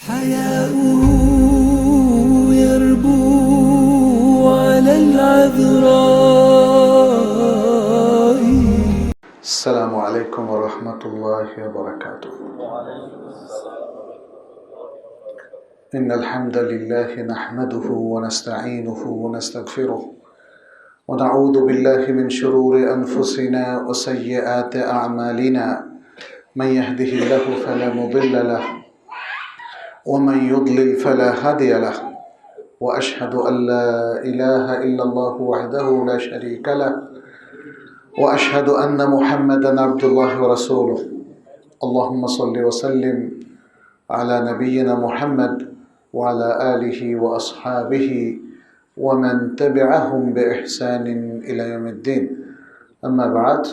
حياؤه يربو على العذراء. السلام عليكم ورحمة الله وبركاته. إن الحمد لله نحمده ونستعينه ونستغفره ونعوذ بالله من شرور أنفسنا وسيئات أعمالنا. من يهده الله فلا مضل له ومن يضلل فلا هادي له، وأشهد أن لا إله إلا الله وحده لا شريك له، وأشهد أن محمدًا عبد الله ورسوله. اللهم صل وسلم على نبينا محمد وعلى آله وأصحابه ومن تبعهم بإحسان إلى يوم الدين. أما بعد,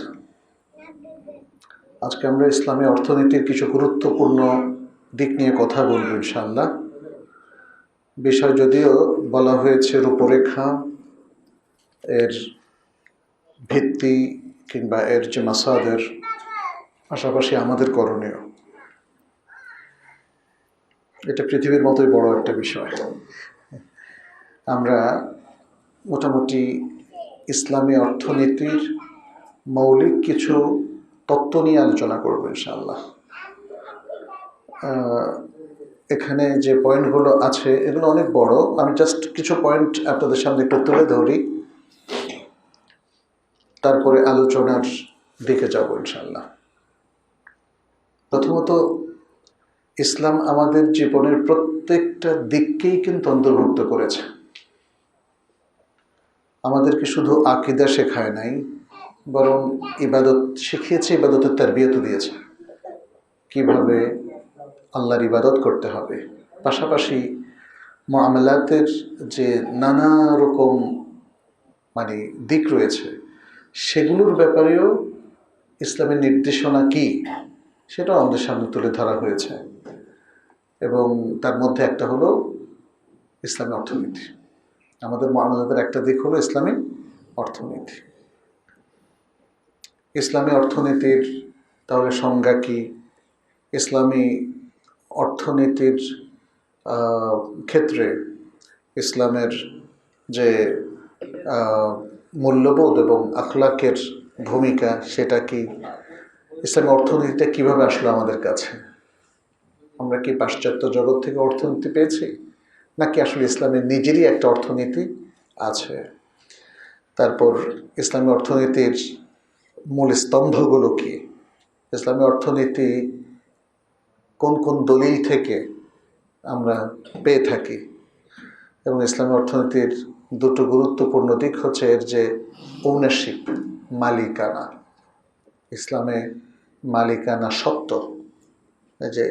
আজকে আমরা ইসলামী অর্থনীতির কিছু গুরুত্বপূর্ণ দিক নিয়ে কথা বলব ইনশাআল্লাহ। বিষয় যদিও বলা হয়েছে রূপরেখা, এর ভিত্তি কিংবা এর যে মাসাদের, পাশাপাশি আমাদের করণীয়। এটা পৃথিবীর মতোই বড় একটা বিষয়। আমরা মোটামুটি ইসলামী অর্থনীতির মৌলিক কিছু তত্ত্ব নিয়ে আলোচনা করব ইনশাআল্লাহ। এখানে যে পয়েন্টগুলো আছে এগুলো অনেক বড়, আমি জাস্ট কিছু পয়েন্ট আপনাদের সামনে একটু তুলে ধরি, তারপরে আলোচনার দিকে যাব ইনশাআল্লাহ। প্রথমত, ইসলাম আমাদের জীবনের প্রত্যেকটা দিককেই কিন্তু অন্তর্ভুক্ত করেছে। আমাদেরকে শুধু আকীদা শেখায় নাই, বরং ইবাদত শিখিয়েছে, ইবাদতের তারবিয়তও দিয়েছে, কিভাবে আল্লাহর ইবাদত করতে হবে। পাশাপাশি মুআমালাতের যে নানা রকম দিক রয়েছে, সেগুলোর ব্যাপারেও ইসলামের নির্দেশনা কি সেটাও আমাদের সামনে তুলে ধরা হয়েছে। এবং তার মধ্যে একটা হলো ইসলামী অর্থনীতি। আমাদের মুআমালাতের একটা দিক হলো ইসলামী অর্থনীতি। ইসলামী অর্থনীতির তাহলে সংজ্ঞা কি? ইসলামী অর্থনীতির ক্ষেত্রে ইসলামের যে মূল্যবোধ এবং আখলাকের ভূমিকা, সেটা কি? ইসলামী অর্থনীতিটা কীভাবে আসলো আমাদের কাছে? আমরা কি পাশ্চাত্য জগৎ থেকে অর্থনীতি পেয়েছি, নাকি আসলে ইসলামের নিজেরই একটা অর্থনীতি আছে? তারপর ইসলামী অর্থনীতির মূল স্তম্ভগুলো কি? ইসলামী অর্থনীতি কোন কোন দলিল থেকে আমরা পেয়ে থাকি? এবং ইসলামী অর্থনীতির দুটো গুরুত্বপূর্ণ দিক হচ্ছে এর যে ওনারশিপ, মালিকানা। ইসলামে মালিকানা সত্য, যে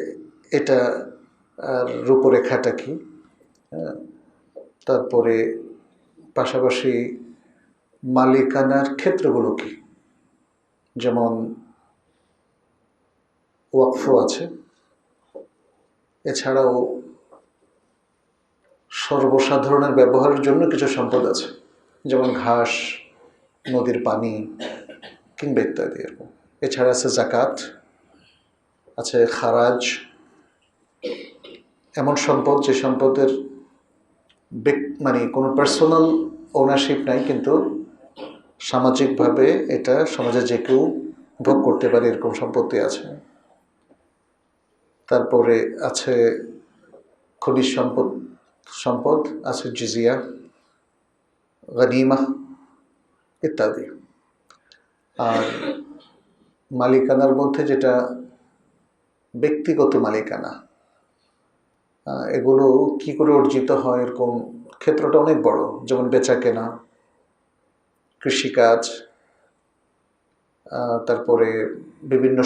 এটা রূপরেখাটা কি। তারপরে পাশাপাশি মালিকানার ক্ষেত্রগুলো কি, যেমন ওয়াকফ আছে, এছাড়াও সর্বসাধারণের ব্যবহারের জন্য কিছু সম্পদ আছে, যেমন ঘাস, নদীর পানি কিংবা ইত্যাদি। এরকম এছাড়া আছে জাকাত, আছে খারাজ, এমন সম্পদ যে সম্পদের কোনো পার্সোনাল ওনারশিপ নাই, কিন্তু সামাজিকভাবে এটা সমাজে যে কেউ ভোগ করতে পারে, এরকম সম্পত্তি আছে। তারপরে আছে খনিজ সম্পদ আছে, জিজিয়া, গনিমা ইত্যাদি। আর মালিকানার মধ্যে যেটা ব্যক্তিগত মালিকানা, এগুলো কি করে অর্জিত হয়, এরকম ক্ষেত্রটা অনেক বড়। যেমন বেচা কেনা, কৃষিকাজ, তারপরে বিভিন্ন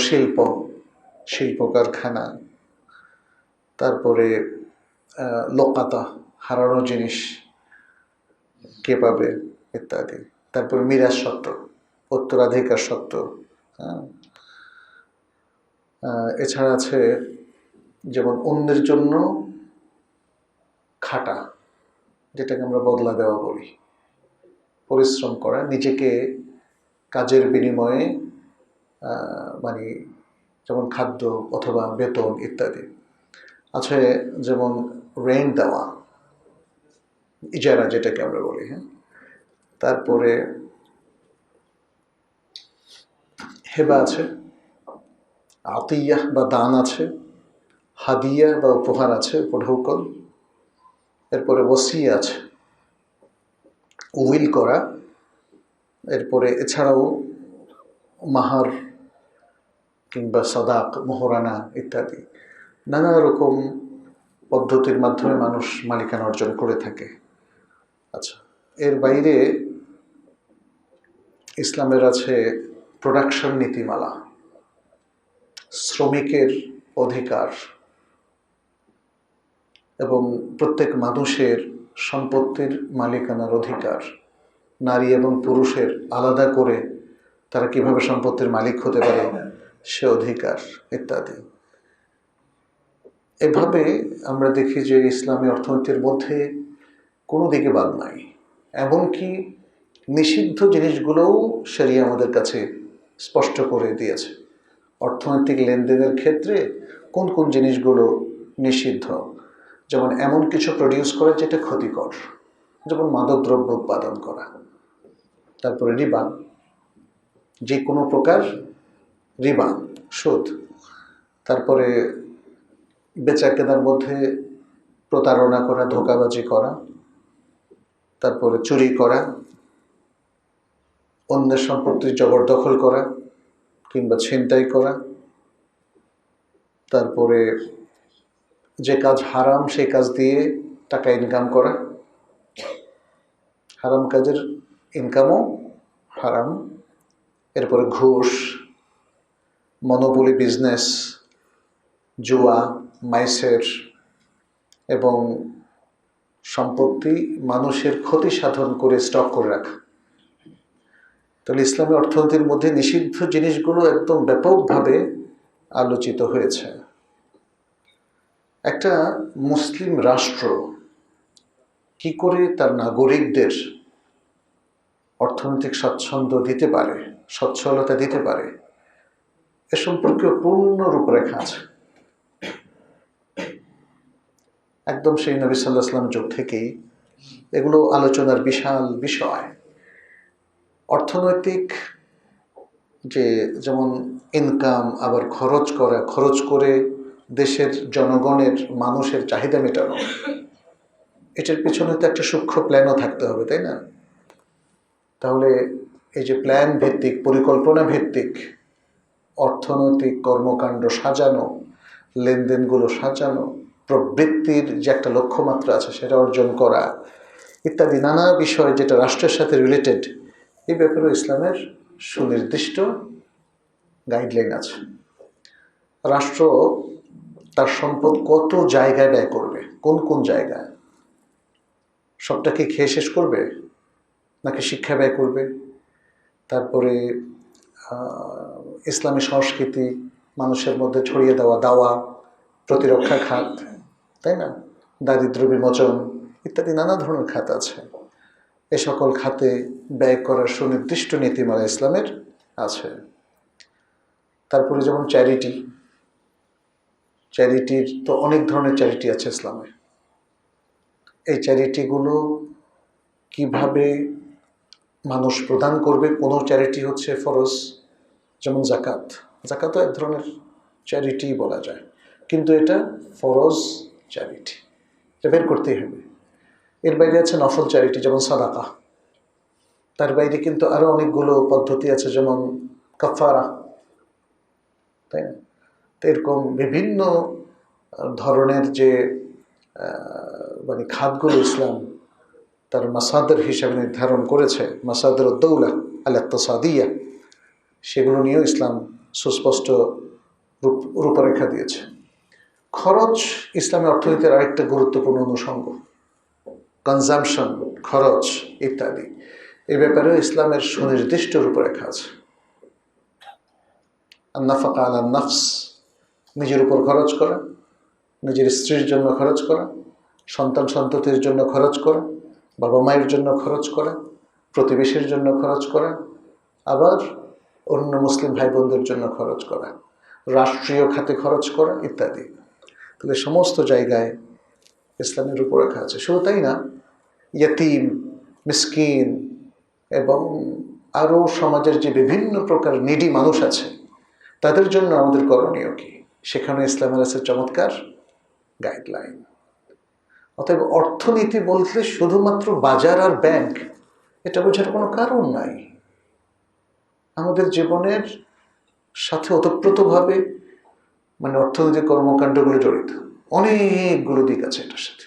শিল্প কারখানা, তারপরে লোকাতা, হারানো জিনিস কে পাবে ইত্যাদি। তারপরে মিরাজ সত্ত্ব, উত্তরাধিকার সত্ত্ব। এছাড়া আছে যেমন অন্যের জন্য খাটা, যেটাকে আমরা বদলা দেওয়া বলি, পরিশ্রম করা, নিজেকে কাজের বিনিময়ে যেমন খাদ্য অথবা বেতন ইত্যাদি। আছে যেমন রেন্ট দেওয়া, ইজারা যেটাকে আমরা বলি, হ্যাঁ। তারপরে হেবা আছে, আতিয়া বা দান আছে, হাদিয়া বা উপহার আছে, উপঢৌকন। এরপরে ওসিয়া আছে, উইল করা। এরপরে এছাড়াও মাহার কিংবা সাদাক, মোহরানা ইত্যাদি নানা রকম পদ্ধতির মাধ্যমে মানুষ মালিকানা অর্জন করে থাকে। আচ্ছা, এর বাইরে ইসলামের আছে প্রোডাকশন নীতিমালা, শ্রমিকের অধিকার এবং প্রত্যেক মানুষের সম্পত্তির মালিকানার অধিকার, নারী এবং পুরুষের আলাদা করে তারা কিভাবে সম্পত্তির মালিক হতে পারে সে অধিকার ইত্যাদি। এভাবে আমরা দেখি যে ইসলামী অর্থনীতির মধ্যে কোনো দিকে বাদ নাই। এমনকি নিষিদ্ধ জিনিসগুলোও শরিয়া আমাদের কাছে স্পষ্ট করে দিয়েছে। অর্থনৈতিক লেনদেনের ক্ষেত্রে কোন কোন জিনিসগুলো নিষিদ্ধ, যেমন এমন কিছু প্রডিউস করা যেটা ক্ষতিকর, যেমন মাদকদ্রব্য উৎপাদন করা। তারপরে রিবা, যে কোনো প্রকার রিবা, সুদ। তারপরে বেচা কেনার মধ্যে প্রতারণা করা, ধোঁকাবাজি করা। তারপরে চুরি করা, অন্যের সম্পত্তি জবরদখল করা কিংবা ছিনতাই করা। তারপরে যে কাজ হারাম সেই কাজ দিয়ে টাকা ইনকাম করা, হারাম কাজের ইনকামও হারাম। এরপরে ঘুষ, মনোপলি বিজনেস, জুয়া, মাইসের এবং সম্পত্তি মানুষের ক্ষতি সাধন করে স্টক করে রাখা। তাহলে ইসলামী অর্থনীতির মধ্যে নিষিদ্ধ জিনিসগুলো একদম ব্যাপকভাবে আলোচিত হয়েছে। একটা মুসলিম রাষ্ট্র কি করে তার নাগরিকদের অর্থনৈতিক স্বাচ্ছন্দ্য দিতে পারে, সচ্ছলতা দিতে পারে, এ সম্পর্কে পূর্ণ রূপরেখা আছে। একদম সেই নবী সাল্লাল্লাহু আলাইহি ওয়াসাল্লাম যুগ থেকেই এগুলো আলোচনার বিশাল বিষয়। অর্থনৈতিক যে যেমন ইনকাম, আবার খরচ করা, খরচ করে দেশের জনগণের মানুষের চাহিদা মেটানো, এটার পিছনে তো একটা সূক্ষ্ম প্ল্যানও থাকতে হবে, তাই না? তাহলে এই যে প্ল্যান ভিত্তিক, পরিকল্পনা ভিত্তিক অর্থনৈতিক কর্মকাণ্ড সাজানো, লেনদেনগুলো সাজানো, প্রবৃত্তির যে একটা লক্ষ্যমাত্রা আছে সেটা অর্জন করা ইত্যাদি নানা বিষয় যেটা রাষ্ট্রের সাথে রিলেটেড, এই ব্যাপারে ইসলামের সুনির্দিষ্ট গাইডলাইন আছে। রাষ্ট্র তার সম্পদ কত জায়গায় ব্যয় করবে, কোন কোন জায়গায়, সবটা কি খেয়ে শেষ করবে নাকি শিক্ষা ব্যয় করবে? তারপরে ইসলামী সংস্কৃতি মানুষের মধ্যে ছড়িয়ে দেওয়া, দাওয়া, প্রতিরক্ষা খাত, তাই না, দারিদ্র বিমোচন ইত্যাদি নানা ধরনের খাত আছে। এ সকল খাতে ব্যয় করার সুনির্দিষ্ট নীতিমালা ইসলামের আছে। তারপরে যেমন চ্যারিটির তো অনেক ধরনের চ্যারিটি আছে ইসলামে। এই চ্যারিটিগুলো কিভাবে মানুষ প্রদান করবে, কোনো চ্যারিটি হচ্ছে ফরজ, যেমন জাকাতও এক ধরনের চ্যারিটি বলা যায়, কিন্তু এটা ফরজ চ্যারিটি, এটা বের করতেই হবে। এর বাইরে আছে নফল চ্যারিটি, যেমন সাদাকা। তার বাইরে কিন্তু আরও অনেকগুলো পদ্ধতি আছে, যেমন কাফারা, তাই না? তো এরকম বিভিন্ন ধরনের যে মানে খাতগুলো ইসলাম তার মাসাদের হিসাবে নির্ধারণ করেছে, মাসাদের উদ্দৌলা আল ইকতিসাদিয়া, সেগুলো নিয়েও ইসলাম সুস্পষ্ট রূপরেখা দিয়েছে। খরচ ইসলামী অর্থনীতির আরেকটা গুরুত্বপূর্ণ অনুষঙ্গ, কনজামশন, খরচ ইত্যাদি, এই ব্যাপারেও ইসলামের সুনির্দিষ্ট রূপরেখা আছে। আন-নাফাকা আলান নাফস, নিজের উপর খরচ করা, নিজের স্ত্রীর জন্য খরচ করা, সন্তান সন্ততির জন্য খরচ করা, বাবা মায়ের জন্য খরচ করা, প্রতিবেশীর জন্য খরচ করা, আবার অন্য মুসলিম ভাই বোনদের জন্য খরচ করা, রাষ্ট্রীয় খাতে খরচ করা ইত্যাদি। তাহলে সমস্ত জায়গায় ইসলামের রূপরেখা আছে। শুধু তাই না, ইয়তীম, মিসকিন এবং আরও সমাজের যে বিভিন্ন প্রকার নিডি মানুষ আছে তাদের জন্য আমাদের করণীয় কি, সেখানে ইসলামের আছে চমৎকার গাইডলাইন। অতএব অর্থনীতি বলতে শুধুমাত্র বাজার আর ব্যাংক এটা বোঝার কোনো কারণ নাই। আমাদের জীবনের সাথে ওতপ্রোতভাবে অর্থনৈতিক কর্মকাণ্ডগুলো জড়িত, অনেকগুলো দিক আছে এটার সাথে।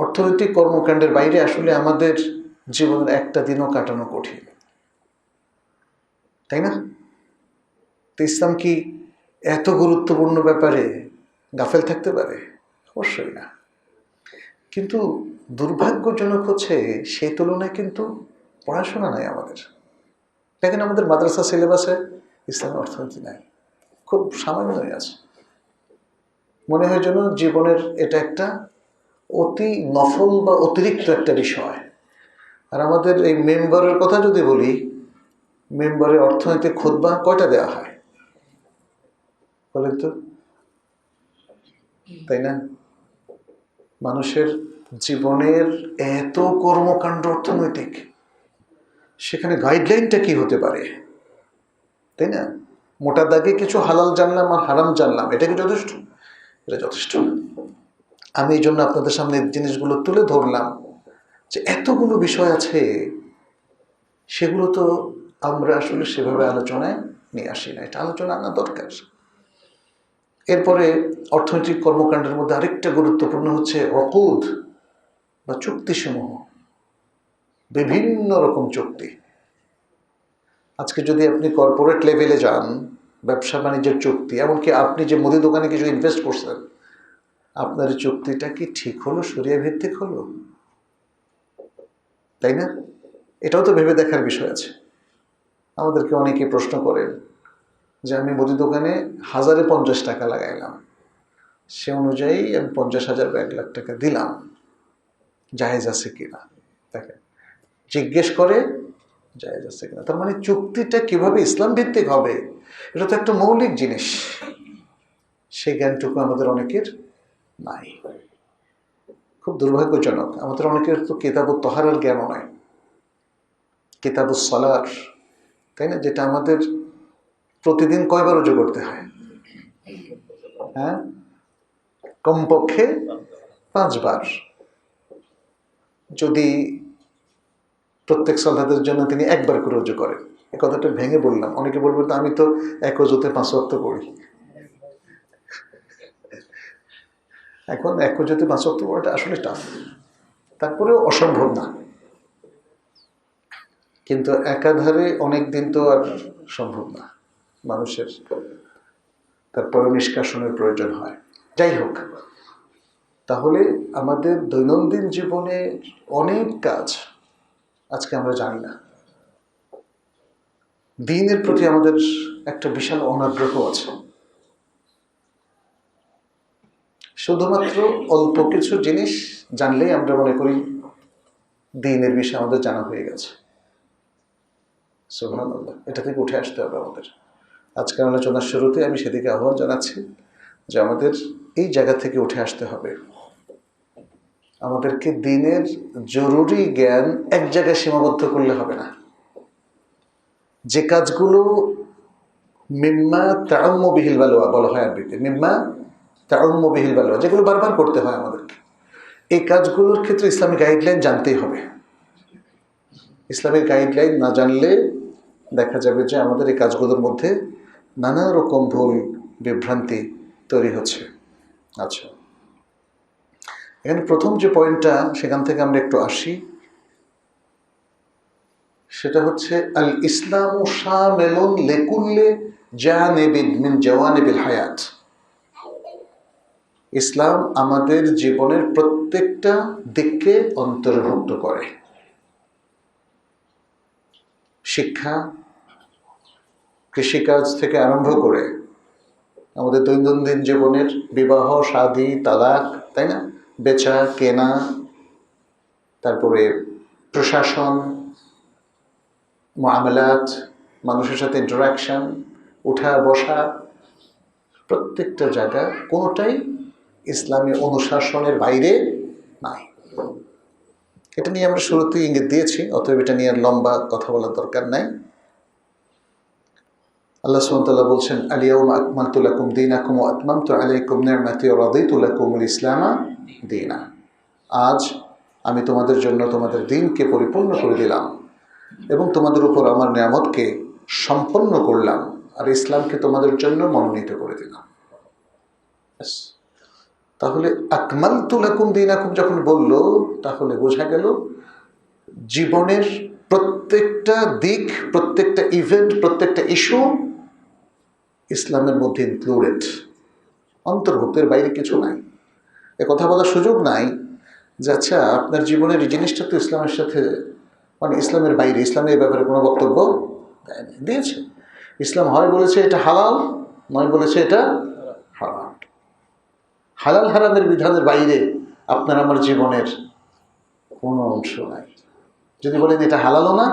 অর্থনৈতিক কর্মকাণ্ডের বাইরে আসলে আমাদের জীবনের একটা দিনও কাটানো কঠিন, তাই না? তো ইসলাম কি এত গুরুত্বপূর্ণ ব্যাপারে গাফেল থাকতে পারে? অবশ্যই না। কিন্তু দুর্ভাগ্যজনক হচ্ছে সেই তুলনায় কিন্তু পড়াশোনা নাই আমাদের। দেখেন আমাদের মাদ্রাসা সিলেবাসে ইসলামের অর্থনীতি নাই, খুব সামান্যই আছে। মনে হয় যেন জীবনের এটা একটা অতি নফল বা অতিরিক্ত একটা বিষয়। আর আমাদের এই মেম্বারের কথা যদি বলি, মেম্বারে অর্থনৈতিক খুতবা কয়টা দেওয়া হয় বলেন তো, তাই না? মানুষের জীবনের এত কর্মকাণ্ড অর্থনৈতিক, সেখানে গাইডলাইনটা কি হতে পারে, তাই না? মোটা দাগে কিছু হালাল জানলাম আর হারাম জানলাম, এটা কি যথেষ্ট? এটা যথেষ্ট না। আমি এই জন্য আপনাদের সামনে জিনিসগুলো তুলে ধরলাম যে এতগুলো বিষয় আছে, সেগুলো তো আমরা আসলে সেভাবে আলোচনায় নিয়ে আসি না। এটা আলোচনা আনা দরকার। এরপরে অর্থনৈতিক কর্মকাণ্ডের মধ্যে আরেকটা গুরুত্বপূর্ণ হচ্ছে অকুদ বা চুক্তিসমূহ, বিভিন্ন রকম চুক্তি। আজকে যদি আপনি কর্পোরেট লেভেলে যান, ব্যবসা বাণিজ্যের চুক্তি, এমনকি আপনি যে মুদি দোকানে কিছু ইনভেস্ট করছেন, আপনার চুক্তিটা কি ঠিক হলো, শরিয়া ভিত্তিক হলো, তাই না? এটাও তো ভেবে দেখার বিষয় আছে। আমাদেরকে অনেকে প্রশ্ন করেন যে আমি মুদি দোকানে 1050 টাকা লাগাইলাম, সে অনুযায়ী আমি 50,000 বা 1 লাখ টাকা দিলাম, জায়েজ আছে কিনা? দেখেন, জিজ্ঞেস করে জায়েজ আছে কিনা। তার মানে চুক্তিটা কিভাবে ইসলাম ভিত্তিক হবে, এটা তো একটা মৌলিক জিনিস। সেই জ্ঞানটুকু আমাদের অনেকের নাই। খুব দুর্ভাগ্যজনক, আমাদের অনেকের তো কিতাবুত তাহারার জ্ঞানও নাই, কিতাবুস সালার, তাই না? যেটা আমাদের প্রতিদিন কয়বার ওযু করতে হয়? হ্যাঁ, কমপক্ষে 5 বার। যদি প্রত্যেক সালাতের জন্য তিনি 1 বার করে ওযু করেন, এই কথাটা ভেঙে বললাম। অনেকে বলবেন তো আমি তো এক ওযুতে 5 ওয়াক্ত পড়ি। এখন এক ওযুতে 5 ওয়াক্ত পড়াটা আসলে টাফ, তারপরেও অসম্ভব না। কিন্তু একাধারে অনেক দিন তো আর সম্ভব না মানুষের, তারপরে নিষ্কাশনের প্রয়োজন হয়। যাই হোক, তাহলে আমাদের দৈনন্দিন জীবনে অনেক কাজ আজকে আমরা জানি না। দ্বীনের প্রতি আমাদের একটা বিশাল অনাগ্রহ আছে। শুধুমাত্র অল্প কিছু জিনিস জানলেই আমরা মনে করি দ্বীনের বিষয়ে আমাদের জানা হয়ে গেছে। সুবহানাল্লাহ, এটা থেকে উঠে আসতে হবে আমাদের। আজকের আলোচনার শুরুতে আমি সেদিকে আহ্বান জানাচ্ছি যে আমাদের এই জায়গা থেকে উঠে আসতে হবে। আমাদেরকে দ্বীনের জরুরি জ্ঞান এক জায়গায় সীমাবদ্ধ করলে হবে না। যে কাজগুলো মিম্মা তাউম্মু বিহিল বালওয়া বলা হয় আরবিতে, মিম্মা তাউম্মু বিহিল বালওয়া, যেগুলো বারবার করতে হয় আমাদেরকে, এই কাজগুলোর ক্ষেত্রে ইসলামিক গাইডলাইন জানতেই হবে। ইসলামিক গাইডলাইন না জানলে দেখা যাবে যে আমাদের এই কাজগুলোর মধ্যে নানা রকম ভুল বিভ্রান্তি তৈরি হচ্ছে। আচ্ছা, এখানে প্রথম যে পয়েন্টটা, সেখান থেকে আমরা একটু আসি। সেটা হচ্ছে আল ইসলামু শামিলুন লিকুল্লি জানিবিন মিন জাওয়ানিবিল হায়াত। ইসলাম আমাদের জীবনের প্রত্যেকটা দিককে অন্তর্ভুক্ত করে। শিক্ষা, কৃষিকাজ থেকে আরম্ভ করে আমাদের দৈনন্দিন জীবনের বিবাহ, শাদী, তালাক, তাই না, বেচা কেনা, তারপরে প্রশাসন, মুআমালাত, মানুষের সাথে ইন্টারাকশন, উঠা বসা, প্রত্যেকটা জায়গা কোনোটাই ইসলামী অনুশাসনের বাইরে নাই। এটা নিয়ে আমরা শুরুতেই ইঙ্গিত দিয়েছি, অতএব এটা নিয়ে আর লম্বা কথা বলার দরকার নাই। আল্লাহ সুবহানাহু ওয়া তাআলা বলছেন, আল-ইয়াওমা আকমালতু লাকুম দীনাকুম ওয়া আতমামতু আলাইকুম নি'মাতি ওয়া রাদিতু লাকুমুল ইসলামা দীনা। আজ আমি তোমাদের জন্য তোমাদের দিনকে পরিপূর্ণ করে দিলাম এবং তোমাদের উপর আমার নিয়ামতকে সম্পন্ন করলাম, আর ইসলামকে তোমাদের জন্য মনোনীত করে দিলাম। তাহলে আকমালতু লাকুম দীনাকুম যখন বলল, তাহলে বোঝা গেল জীবনের প্রত্যেকটা দিক, প্রত্যেকটা ইভেন্ট, প্রত্যেকটা ইস্যু ইসলামের মধ্যে ইনক্লুডেড, অন্তর্ভুক্তের বাইরে কিছু নাই। এ কথা বলার সুযোগ নাই যে আচ্ছা আপনার জীবনের এই জিনিসটা তো ইসলামের সাথে, মানে ইসলামের বাইরে, ইসলামের ব্যাপারে কোনো বক্তব্য দিয়েছে। ইসলাম হয় বলেছে এটা হালাল, নয় বলেছে এটা হারাম। হালাল হারামের বিধানের বাইরে আপনার আমার জীবনের কোনো অংশ নাই। যদি বলেন এটা হালালও না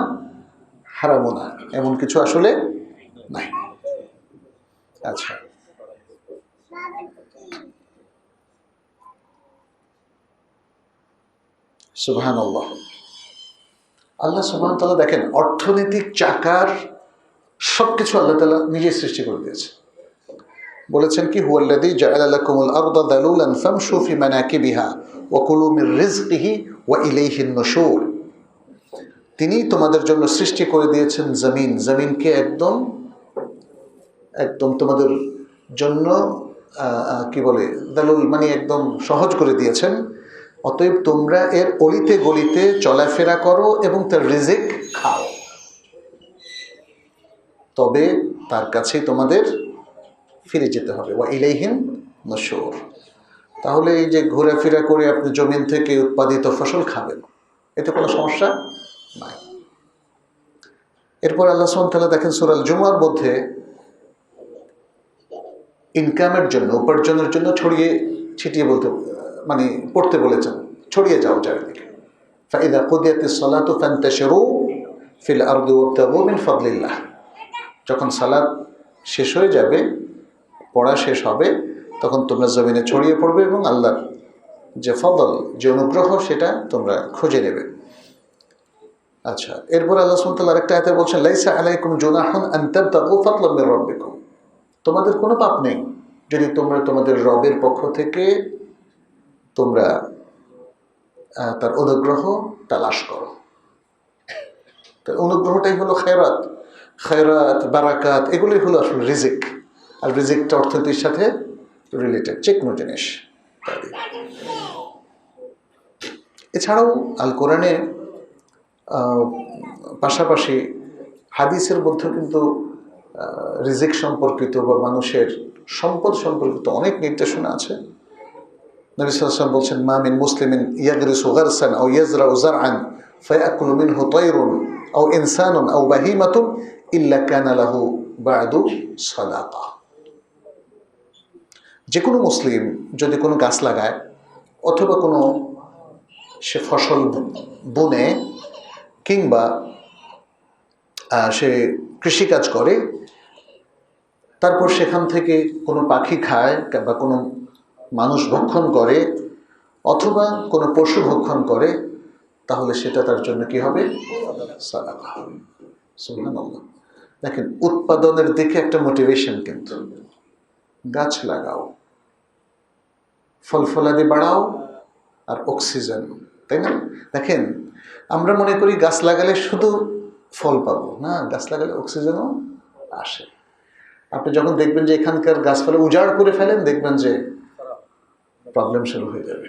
হারামও না, এমন কিছু আসলে নাই। আচ্ছা, সুবহানাল্লাহ। আল্লাহ সুবহানাহু ওয়া তাআলা দেখেন, অর্থনৈতিক চাকার সবকিছু আল্লাহ তাআলা নিজে সৃষ্টি করে দিয়েছে। বলেছেন কি, হুয়াল্লাযী জাআলা লাকুমুল আরদা যালুলান ফামশু ফি মানাকিবিহা ওয়া কুলু মির রিজকিহি ওয়া ইলাইহিন নুশুর। তিনি তোমাদের জন্য সৃষ্টি করে দিয়েছেন জমিন, জমিনকে একদম একদম তোমাদের জন্য কি বলে দালুল, মানে একদম সহজ করে দিয়েছেন। অতএব তোমরা এর অলিতে গলিতে চলাফেরা করো এবং তার রিজিক খাও, তবে তার কাছেই তোমাদের ফিরে যেতে হবে। ওয়া ইলাইহিন নুশুর। তাহলে এই যে ঘোরাফেরা করে আপনি জমিন থেকে উৎপাদিত ফসল খাবেন, এতে কোনো সমস্যা নাই। এরপর আল্লাহ সুবহানাহু ওয়া তাআলা দেখেন সূরা আল জুমার মধ্যে ইনকামের জন্য, উপার্জনের জন্য ছড়িয়ে ছিটিয়ে বলতে, মানে পড়তে বলেছেন, ছড়িয়ে যাও চারিদিকে। ফাইদা কুদিয়াতিস সালাতু ফান্তাশিরু ফিল আরদি ওয়াবতাগু মিন ফাদলিল্লাহ। যখন সালাত শেষ হয়ে যাবে, পড়া শেষ হবে, তখন তোমরা জমিনে ছড়িয়ে পড়বে এবং আল্লাহর যে ফদল, যে অনুগ্রহ, সেটা তোমরা খুঁজে নেবে। আচ্ছা, এরপর আল্লাহ সুবহানাহু ওয়া তাআলা আরেকটা আয়াতে বলছেন, লাইসা আলাইকুম জুনাহুন আন তাবতাগু ফাদলাম মির রাব্বিকুম। তোমাদের কোনো পাপ নেই যদি তোমরা তোমাদের রবের পক্ষ থেকে তোমরা তার অনুগ্রহ তালাশ করো। তার অনুগ্রহটাই হলো খেরাত, খেরাত, বারাকাত, এগুলোই হলো আসলে রিজিক। আর রিজিকটা অর্থনীতির সাথে রিলেটেড, যে কোনো জিনিস। এছাড়াও আল কোরআনে পাশাপাশি হাদিসের মধ্যে কিন্তু রিজিক সম্পর্কিত বা মানুষের সম্পদ সম্পর্কিত অনেক নির্দেশনা আছে। নবী সাল্লাল্লাহু আলাইহি ওয়াসাল্লাম বলছেন, মা মিন মুসলিমিন ইয়াগরিসু গারসান আও ইয়াজরাউ যারআন ফায়াকুলু মিনহু তায়রুন আও ইনসানুন আও বাহিমাতুন ইল্লা কানা লাহু বা'দু সাদাকা। যে কোনো মুসলিম যদি কোনো গাছ লাগায় অথবা কোনো সে ফসল বুনে কিংবা সে কৃষিকাজ করে, তারপর সেখান থেকে কোনো পাখি খায় বা কোনো মানুষ ভক্ষণ করে অথবা কোনো পশু ভক্ষণ করে, তাহলে সেটা তার জন্য কি হবে? সাদাকা হবে। সুবহানাল্লাহ। দেখেন, উৎপাদনের দিকে একটা মোটিভেশন, কিন্তু গাছ লাগাও, ফল ফলাদি বাড়াও, আর অক্সিজেন, তাই না? দেখেন, আমরা মনে করি গাছ লাগালে শুধু ফল পাবো না, গাছ লাগালে অক্সিজেনও আসে। আপনি যখন দেখবেন যে এখানকার গাছপালা উজাড় করে ফেলেন, দেখবেন যে প্রবলেম শুরু হয়ে যাবে,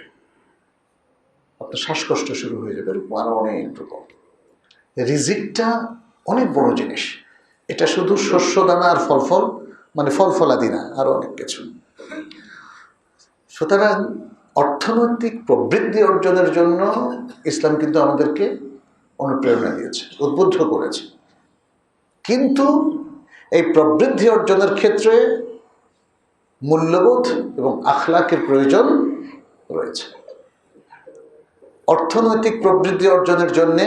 আপনার শ্বাসকষ্ট শুরু হয়ে যাবে, এরকম আরো অনেক রকম। রিজিকটা অনেক বড় জিনিস, এটা শুধু শস্য দানা আর ফল, মানে ফল ফলাদি না, আরো অনেক কিছু। সুতরাং অর্থনৈতিক প্রবৃদ্ধি অর্জনের জন্য ইসলাম কিন্তু আমাদেরকে অনুপ্রেরণা দিয়েছে, উদ্বুদ্ধ করেছে, কিন্তু এই প্রবৃদ্ধি অর্জনের ক্ষেত্রে মূল্যবোধ এবং আখলাকের প্রয়োজন রয়েছে। অর্থনৈতিক প্রবৃদ্ধি অর্জনের জন্যে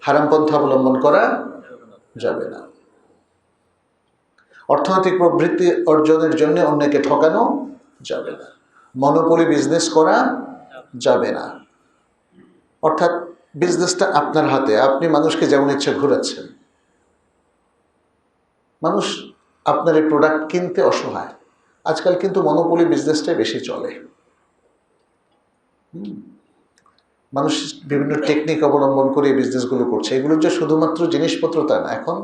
হারাম পন্থা অবলম্বন করা যাবে না। অর্থনৈতিক প্রবৃত্তি অর্জনের জন্য অন্যকে ঠকানো যাবে না, মনোপলি বিজনেস করা যাবে না। অর্থাৎ বিজনেসটা আপনার হাতে, আপনি মানুষকে যেমন ইচ্ছে ঘোরাচ্ছেন। মানুষ আপনার এই প্রোডাক্ট কিনতে অসহায়। আজকাল কিন্তু মনোপলি বিজনেসটাই বেশি চলে। মানুষ বিভিন্ন টেকনিক অবলম্বন করে এই বিজনেসগুলো করছে। এগুলো যে শুধুমাত্র জিনিসপত্র তা না, এখন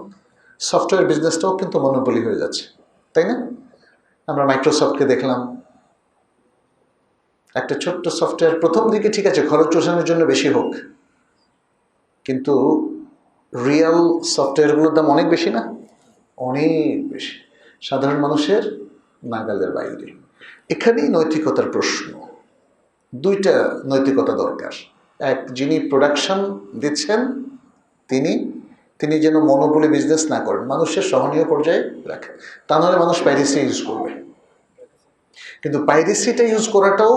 সফটওয়্যার বিজনেসটাও কিন্তু মনোপলি হয়ে যাচ্ছে, তাই না? আমরা মাইক্রোসফটকে দেখলাম, একটা ছোট্ট সফটওয়্যার প্রথম দিকে ঠিক আছে খরচ চোষানোর জন্য বেশি হোক, কিন্তু রিয়েল সফটওয়্যারগুলোর দাম অনেক বেশি না? অনেক বেশি, সাধারণ মানুষের নাগালের বাইরে। এখানেই নৈতিকতার প্রশ্ন। দুইটা নৈতিকতা দরকার। এক, যিনি প্রোডাকশন দিচ্ছেন তিনি যেন মনোপলি বিজনেস না করেন, মানুষের সহনীয় পর্যায়ে রাখেন। তা নাহলে মানুষ পাইরেসি ইউজ করবে। কিন্তু পাইরেসিটা ইউজ করাটাও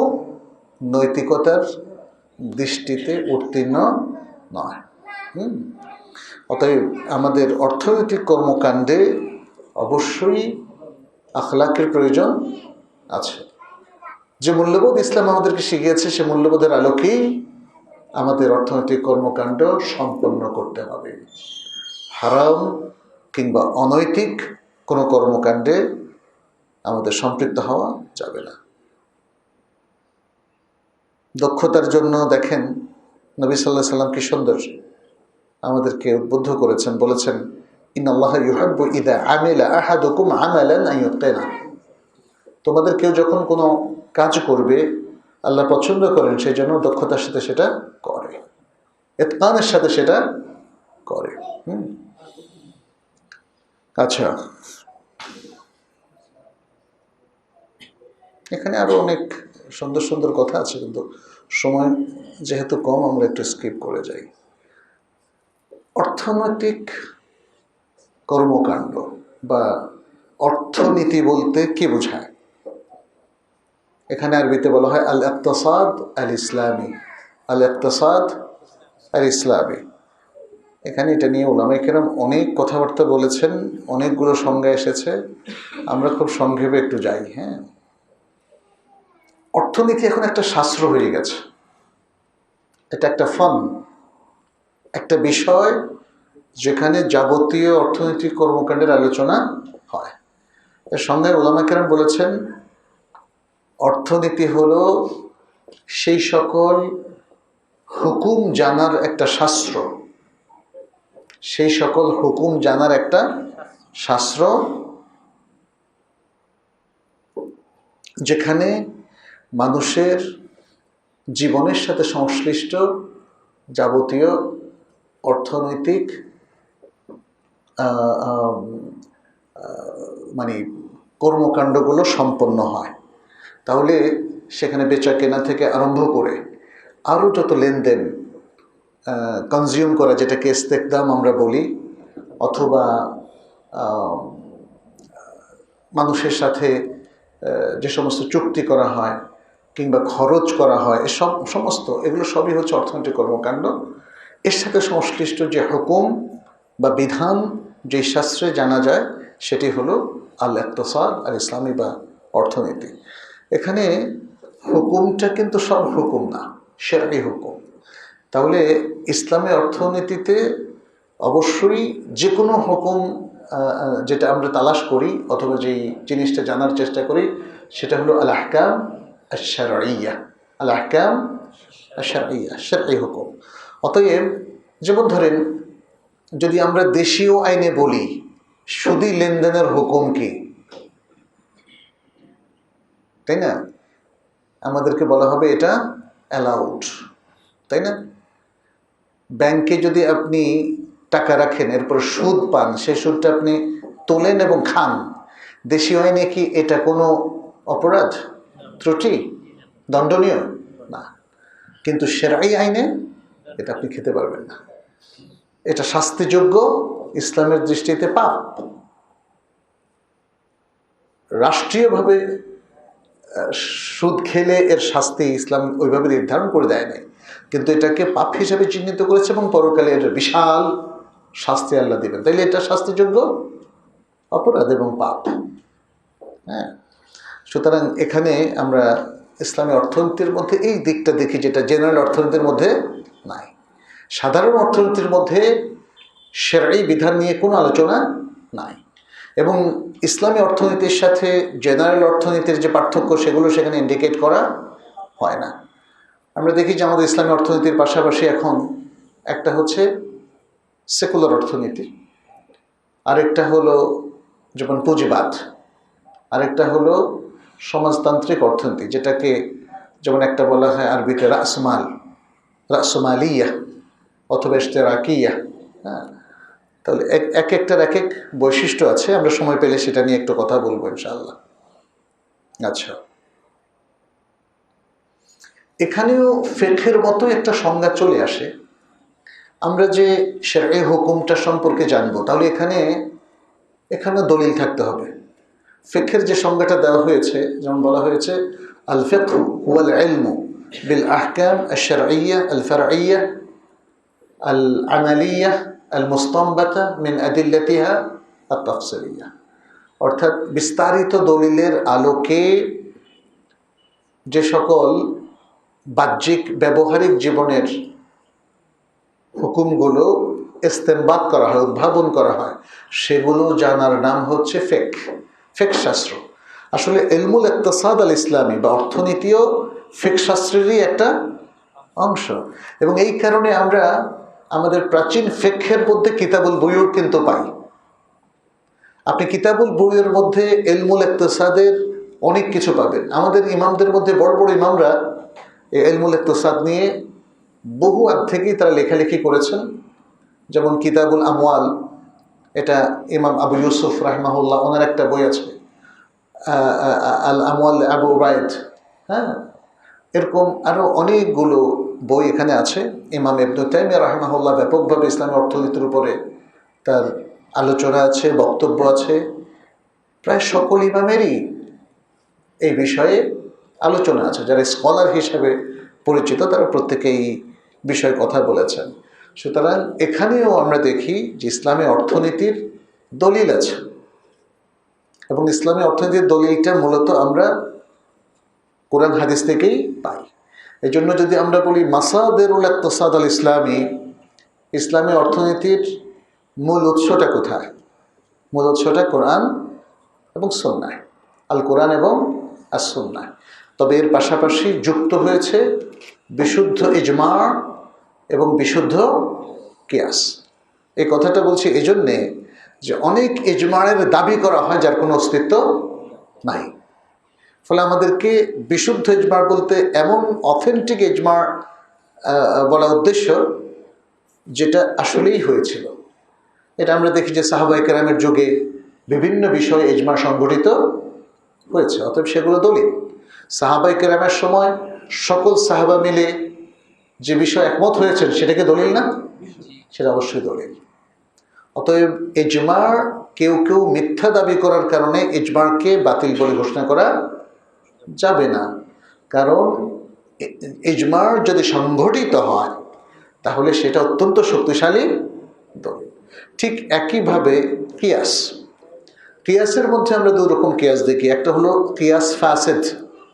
নৈতিকতার দৃষ্টিতে উত্তীর্ণ নয়। অতএব আমাদের অর্থনৈতিক কর্মকাণ্ডে অবশ্যই আখলাকের প্রয়োজন আছে। যে মূল্যবোধ ইসলাম আমাদেরকে শিখিয়েছে, সে মূল্যবোধের আলোকেই আমাদের অর্থনৈতিক কর্মকাণ্ড সম্পন্ন করতে হবে। হারাম কিংবা অনৈতিক কোনো কর্মকাণ্ডে আমাদের সম্পৃক্ত হওয়া যাবে না। দক্ষতার জন্য দেখেন নবী সাল্লাল্লাহু আলাইহি সাল্লাম কি সুন্দর আমাদেরকে উদ্বুদ্ধ করেছেন, বলেছেন ইন্নাল্লাহা ইউহিব্বু ইযা আমিলা আহাদুকুম আমালান আন ইউতকিনা। তোমাদের কেউ যখন কোনো কাজ করবে, আল্লাহ পছন্দ করেন সেই জন্য দক্ষতার সাথে সেটা করে, ইতকানের সাথে সেটা করে। আচ্ছা, এখানে আরো অনেক সুন্দর সুন্দর কথা আছে, কিন্তু সময় যেহেতু কম আমরা একটু স্কিপ করে যাই। অর্থনৈতিক কর্মকাণ্ড বা অর্থনীতি বলতে কি বোঝায়? এখানে আরবিতে বলা হয় আল ইকতিসাদ আল ইসলামী। আল ইকতিসাদ আল ইসলামী, এখানে এটা নিয়ে উলামায়ে কেরাম অনেক কথাবার্তা বলেছেন, অনেকগুলো সংজ্ঞা এসেছে। আমরা খুব সংক্ষেপে একটু যাই। অর্থনীতি এখন একটা শাস্ত্র হয়ে গেছে, এটা একটা ফান, একটা বিষয় যেখানে যাবতীয় অর্থনৈতিক কর্মকাণ্ডের আলোচনা হয়। এর সঙ্গে উলামায়ে কেরাম বলেছেন অর্থনীতি হলো সেই সকল হুকুম জানার একটা শাস্ত্র, সেই সকল হুকুম জানার একটা শাস্ত্র যেখানে মানুষের জীবনের সাথে সংশ্লিষ্ট যাবতীয় অর্থনৈতিক মানে কর্মকাণ্ডগুলো সম্পন্ন হয়। তাহলে সেখানে বেচা কেনা থেকে আরম্ভ করে আরও যত লেনদেন, কনজিউম করা, যেটাকে ইস্তেকদাম আমরা বলি, অথবা মানুষের সাথে যে সমস্ত চুক্তি করা হয় কিংবা খরচ করা হয়, এসব সমস্ত এগুলো সবই হচ্ছে অর্থনৈতিক কর্মকাণ্ড। এর সাথে সংশ্লিষ্ট যে হুকুম বা বিধান যে শাস্ত্রে জানা যায় সেটি হলো আল ইকতিসাদ আল ইসলামী বা অর্থনীতি। এখানে হুকুমটা কিন্তু সব হুকুম না, শরঈ হুকুম। তাহলে ইসলামী অর্থনীতিতে অবশ্যই যে কোনো হুকুম যেটা আমরা তালাশ করি অথবা যেই জিনিসটা জানার চেষ্টা করি সেটা হলো আল আহকাম আশ শারঈয়া। আল আহকাম আশ শারঈয়া, শরঈ হুকুম। অতএব যেমন ধরেন যদি আমরা দেশীয় আইনে বলি সুদী লেনদেনের হুকুম কি, তাই না? আমাদেরকে বলা হবে এটা অ্যালাউড, তাই না? ব্যাংকে যদি আপনি টাকা রাখেন এরপর সুদ পান, সেই সুদটা আপনি তোলেন এবং খান, দেশীয় আইনে কি এটা কোনো অপরাধ, ত্রুটি, দণ্ডনীয় না? কিন্তু শরঈ আইনে এটা আপনি খেতে পারবেন না, এটা শাস্তিযোগ্য, ইসলামের দৃষ্টিতে পাপ। রাষ্ট্রীয়ভাবে সুদ খেলে এর শাস্তি ইসলাম ওইভাবে নির্ধারণ করে দেয় নাই, কিন্তু এটাকে পাপ হিসেবে চিহ্নিত করেছে এবং পরকালে এর বিশাল শাস্তি আল্লাহ দিবেন। তাইলে এটা শাস্তিযোগ্য অপরাধ এবং পাপ। হ্যাঁ, সুতরাং এখানে আমরা ইসলামী অর্থনীতির মধ্যে এই দিকটা দেখি, যেটা জেনারেল অর্থনীতির মধ্যে নাই। সাধারণ অর্থনীতির মধ্যে শরঈ বিধান নিয়ে কোনো আলোচনা নাই, এবং ইসলামী অর্থনীতির সাথে জেনারেল অর্থনীতির যে পার্থক্য সেগুলো সেখানে ইন্ডিকেট করা হয় না। আমরা দেখি যে আমাদের ইসলামী অর্থনীতির পাশাপাশি এখন একটা হচ্ছে সেকুলার অর্থনীতি, আরেকটা হলো যেমন পুঁজিবাদ, আরেকটা হলো সমাজতান্ত্রিক অর্থনীতি, যেটাকে যেমন একটা বলা হয় আরবিতে রাসমালিয়া অথবা ইশতেরাকিয়া। হ্যাঁ, তাহলে এক একটার এক এক বৈশিষ্ট্য আছে, আমরা সময় পেলে সেটা নিয়ে একটু কথা বলবো ইনশাআল্লাহ। আচ্ছা, এখানেও ফিকহের মতো একটা সংজ্ঞা চলে আসে। আমরা যে শরঈ হুকুমটা সম্পর্কে জানবো, তাহলে এখানে দলিল থাকতে হবে। ফিকহের যে সংজ্ঞাটা দেওয়া হয়েছে, যেমন বলা হয়েছে আল ফিকহু হুয়াল ইলমু বিল আহকাম আশ-শারঈয়্যা আল ফারঈয়্যা আল আমালিয়্যা আল মুস্তানবাতা মিন আদিল্লাতিহা আত-তাফসিলিয়্যা, অর্থাৎ বিস্তারিত দলিলের আলোকে যে সকল বাহ্যিক ব্যবহারিক জীবনের হুকুমগুলো ইস্তেমবাত করা হয়, উদ্ভাবন করা হয়, সেগুলো জানার নাম হচ্ছে ফিকহ শাস্ত্র। আসলে ইলমুল ইকতিসাদ আল ইসলামী বা অর্থনীতিও ফিকহ শাস্ত্রেরই একটা অংশ, এবং এই কারণে আমরা আমাদের প্রাচীন ফিকহের মধ্যে কিতাবুল বুয়ুর কিন্তু পাই। আপনি কিতাবুল বুয়ুর মধ্যে ইলমুল ইকতিসাদের অনেক কিছু পাবেন। আমাদের ইমামদের মধ্যে বড় বড় ইমামরা এই ইলমুল ইকতিসাদ নিয়ে বহু আগ থেকেই তারা লেখালেখি করেছেন। যেমন কিতাবুল আমওয়াল, এটা ইমাম আবু ইউসুফ রাহমাহুল্লাহ, ওনার একটা বই আছে আল আমওয়াল আবু উবাইদ। হ্যাঁ, এরকম আরও অনেকগুলো বই এখানে আছে। ইমাম ইবনে তাইমিয়া রাহমাহুল্লাহ ব্যাপকভাবে ইসলামী অর্থনীতির উপরে তার আলোচনা আছে, বক্তব্য আছে। প্রায় সকল ইমামেরই এই বিষয়ে আলোচনা আছে, যারা স্কলার হিসেবে পরিচিত তারা প্রত্যেকেই বিষয়ে কথা বলেছেন। সুতরাং এখানেও আমরা দেখি যে ইসলামী অর্থনীতির দলিল আছে, এবং ইসলামী অর্থনীতির দলিলটা মূলত আমরা কোরআন হাদিস থেকেই পাই। এই জন্য যদি আমরা বলি মাসাদেরুল ইকতিসাদ আল ইসলামী, ইসলামী অর্থনীতির মূল উৎসটা কোথায়? মূল উৎসটা কোরআন এবং সুন্নাহ, আল কোরআন এবং আস সুন্নাহ। তবে এর পাশাপাশি যুক্ত হয়েছে বিশুদ্ধ ইজমা এবং বিশুদ্ধ কিয়াস। এই কথাটা বলছি এই জন্যে যে অনেক ইজমারের দাবি করা হয় যার কোনো অস্তিত্ব নাই। ফলে আমাদেরকে বিশুদ্ধ ইজমার বলতে এমন অথেন্টিক ইজমার বলা উদ্দেশ্য যেটা আসলেই হয়েছিল। এটা আমরা দেখি যে সাহাবায়ে কেরামের যুগে বিভিন্ন বিষয়ে ইজমা সংগঠিত হয়েছে, অতএব সেগুলো দলিল। সাহাবায়ে কেরামের সময় সকল সাহাবা মিলে যে বিষয় একমত হয়েছেন সেটাকে দলিল না? সেটা অবশ্যই দলিল। অতএব ইজমার কেউ কেউ মিথ্যা দাবি করার কারণে ইজমারকে বাতিল বলে ঘোষণা করা যাবে না, কারণ ইজমার যদি সংঘটিত হয় তাহলে সেটা অত্যন্ত শক্তিশালী দলিল। ঠিক একইভাবে কিয়াসের মধ্যে আমরা দুই রকম কিয়াস দেখি। একটা হলো কিয়াস ফাসিদ,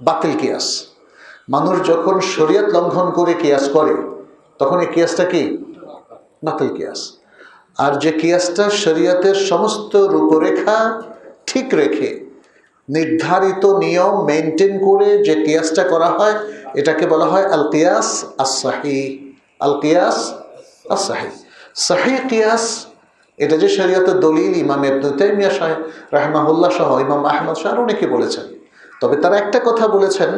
বাতিল কিয়াস। মানুষ যখন শরীয়ত লঙ্ঘন করে কিয়াস করে তখন এই কিয়াসটা কি? বাতিল কিয়াস। আর যে কিয়াসটা শরীয়তের সমস্ত রূপরেখা ঠিক রেখে নির্ধারিত নিয়ম মেনটেন করে যে কিয়াসটা করা হয় এটাকে বলা হয় আল কিয়াস আস-সাহি। আল কিয়াস আস-সাহি, সাহি কিয়াস। এটা যে শরীয়তের দলিল ইমাম ইবনে তাইমিয়া সাহেব রাহমাহুল্লাহ সহ ইমাম আহমদ সহ অনেকে বলেছেন। তবে তারা একটা কথা বলেছেন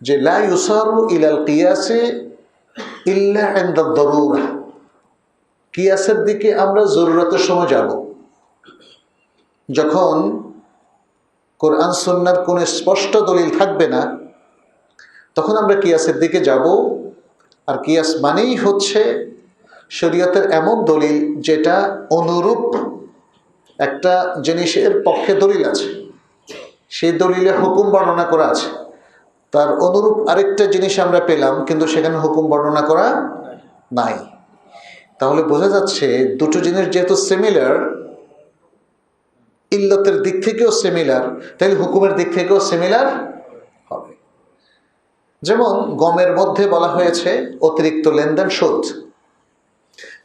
যে লা ইউসারু ইলাল কিয়াসি ইল্লা ইনদা দারুরা। কিয়াসের দিকে আমরা জরুরতের সময় যাব, যখন কোরআন সুন্নাহর কোনো স্পষ্ট দলিল থাকবে না তখন আমরা কিয়াসের দিকে যাব। আর কিয়াস মানেই হচ্ছে শরীয়তের এমন দলিল যেটা অনুরূপ একটা জিনিসের পক্ষে দলিল আছে, সেই দলিলে হুকুম বর্ণনা করা আছে, তার অনুরূপ আরেকটা জিনিস আমরা পেলাম কিন্তু সেখানে হুকুম বর্ণনা করা নাই। তাহলে বোঝা যাচ্ছে দুটো জিনিস যেহেতু সিমিলার, ইল্লতের দিক থেকেও সিমিলার, তাহলে হুকুমের দিক থেকেও সিমিলার হবে। যেমন গমের মধ্যে বলা হয়েছে অতিরিক্ত লেনদেন সুদ,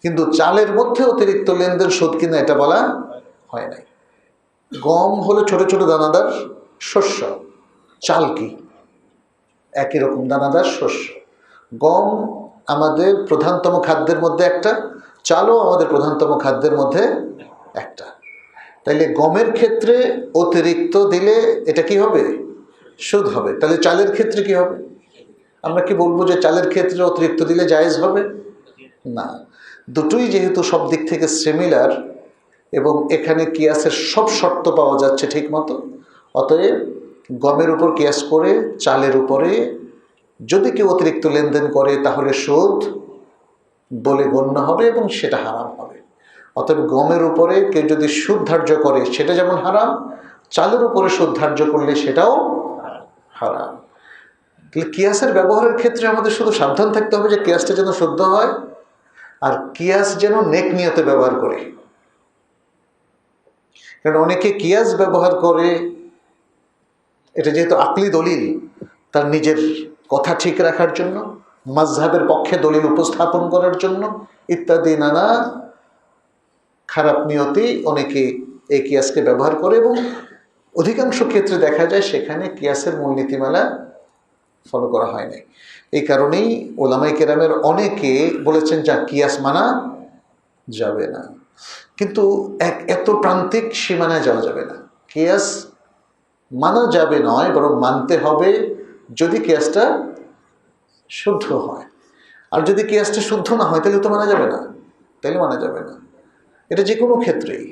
কিন্তু চালের মধ্যে অতিরিক্ত লেনদেন সুদ কিনা এটা বলা হয় নাই। গম হলো ছোট ছোট দানাদার শস্য, চাল কি একই রকম দানাদার শস্য। গম আমাদের প্রধানতম খাদ্যের মধ্যে একটা, চালও আমাদের প্রধানতম খাদ্যের মধ্যে একটা। তাইলে গমের ক্ষেত্রে অতিরিক্ত দিলে এটা কি হবে? সুদ হবে। তাহলে চালের ক্ষেত্রে কি হবে? আমরা কি বলবো যে চালের ক্ষেত্রে অতিরিক্ত দিলে জায়েজ হবে? না। দুটোই যেহেতু সব দিক থেকে সিমিলার এবং এখানে কিয়াসের সব শর্ত পাওয়া যাচ্ছে ঠিক মতো, অতএব গমের উপর কিয়াস করে চালের উপরে যদি কেউ অতিরিক্ত লেনদেন করে তাহলে সুদ বলে গণ্য হবে এবং সেটা হারাম হবে। অতএব গমের উপরে কেউ যদি সুদ ধার্য করে সেটা যেমন হারাম, চালের উপরে সুদ ধার্য করলে সেটাও হারাম। তাহলে কিয়াসের ব্যবহারের ক্ষেত্রে আমাদের শুধু সাবধান থাকতে হবে যে কিয়াসটা যেন শুদ্ধ হয়, আর কিয়াস যেন নেক নিয়তে ব্যবহার করে। কারণ অনেকে কিয়াস ব্যবহার করে, এটা যেহেতু আকলি দলিল, তার নিজের কথা ঠিক রাখার জন্য, মাযহাবের পক্ষে দলিল উপস্থাপন করার জন্য ইত্যাদি নানা খারাপ নিয়তে অনেকে এই কিয়াসকে ব্যবহার করে এবং অধিকাংশ ক্ষেত্রে দেখা যায় সেখানে কিয়াসের মূলনীতিমালা ফলো করা হয় নাই। এই কারণেই ওলামায়ে কেরামের অনেকে বলেছেন যা কিয়াস মানা যাবে না, কিন্তু এত প্রান্তিক সীমানায় যাওয়া যাবে না। কিয়াস মানা যাবে নয়, বরং মানতে হবে যদি কিয়াসটা শুদ্ধ হয়। আর যদি কিয়াসটা শুদ্ধ না হয় তাহলে তো মানা যাবে না, তাহলে মানা যাবে না। এটা যে কোনো ক্ষেত্রেই,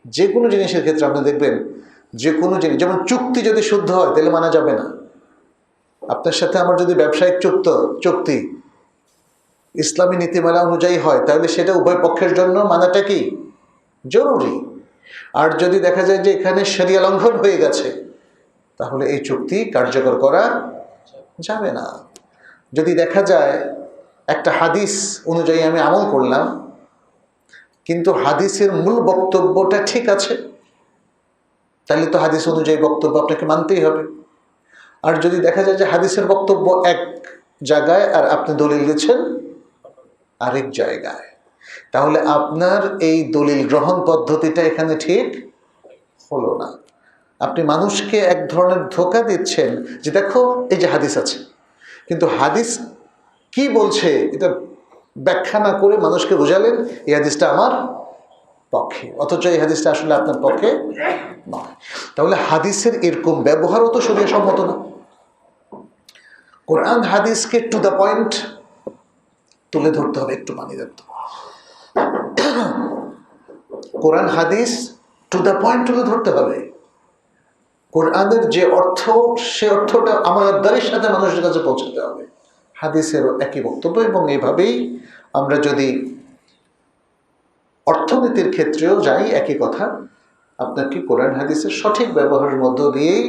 যে কোনো জিনিসের ক্ষেত্রে আপনি দেখবেন, যে কোনো জিনিস, যেমন চুক্তি যদি শুদ্ধ হয় তাহলে মানা যাবে না। আপনার সাথে আমার যদি ব্যবসায়িক চুক্তি ইসলামী নীতিমালা অনুযায়ী হয় তাহলে সেটা উভয় পক্ষের জন্য মানাটা কি জরুরি। আর যদি দেখা যায় যে এখানে শরিয়া লঙ্ঘন হয়ে গেছে তাহলে এই চুক্তি কার্যকর করা যাবে না। যদি দেখা যায় একটা হাদিস অনুযায়ী আমি আমল করলাম কিন্তু হাদিসের মূল বক্তব্যটা ঠিক আছে, তাহলে তো হাদিস অনুযায়ী বক্তব্য আপনাকে মানতেই হবে। আর যদি দেখা যায় যে হাদিসের বক্তব্য এক জায়গায় আর আপনি দলিল দিচ্ছেন আরেক জায়গায়, তাহলে আপনার এই দলিল গ্রহণ পদ্ধতিটা এখানে ঠিক হলো না। আপনি মানুষকে এক ধরনের ধোঁকা দিচ্ছেন যে দেখো এই যে হাদিস আছে, কিন্তু হাদিস কি বলছে এটা ব্যাখ্যা না করে মানুষকে বোঝালেন এই হাদিসটা আমার পক্ষে, অথচ এই হাদিসটা আসলে আপনার পক্ষে নয়। তাহলে হাদিসের এরকম ব্যবহারও তো শরীয়ত সম্মত না। কোরআন হাদিসকে টু দ্য পয়েন্ট তুলে ধরতে হবে, একটু মানি দেখতে। কোরআন হাদিস টু দ্য পয়েন্ট তুলে ধরতে হবে। কোরআনের যে অর্থ সে অর্থটা আমানতদারির সাথে মানুষের কাছে পৌঁছাতে হবে। হাদিসেরও একই বক্তব্য, এবং এইভাবেই আমরা যদি অর্থনীতির ক্ষেত্রেও যাই একই কথা। আপনাকে কোরআন হাদিসের সঠিক ব্যবহারের মধ্য দিয়েই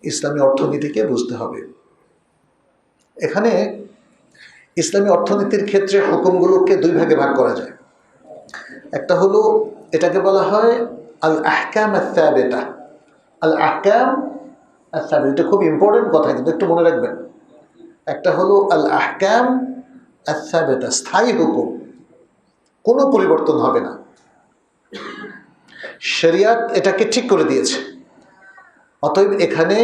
ইসলামী অর্থনীতিকে বুঝতে হবে। এখানে ইসলামী অর্থনীতির ক্ষেত্রে হুকুমগুলোকে দুই ভাগে ভাগ করা যায়। একটা হলো, এটাকে বলা হয় আল আহকাম আস-সাবিতা। আল আহকাম আস-সাবিতা, এটা খুব ইম্পর্টেন্ট কথা, কিন্তু একটু মনে রাখবেন। একটা হলো আল আহকাম আস-সাবিতা, স্থায়ী হুকুম, কোনো পরিবর্তন হবে না। শরিয়ত এটাকে ঠিক করে দিয়েছে, অতএব এখানে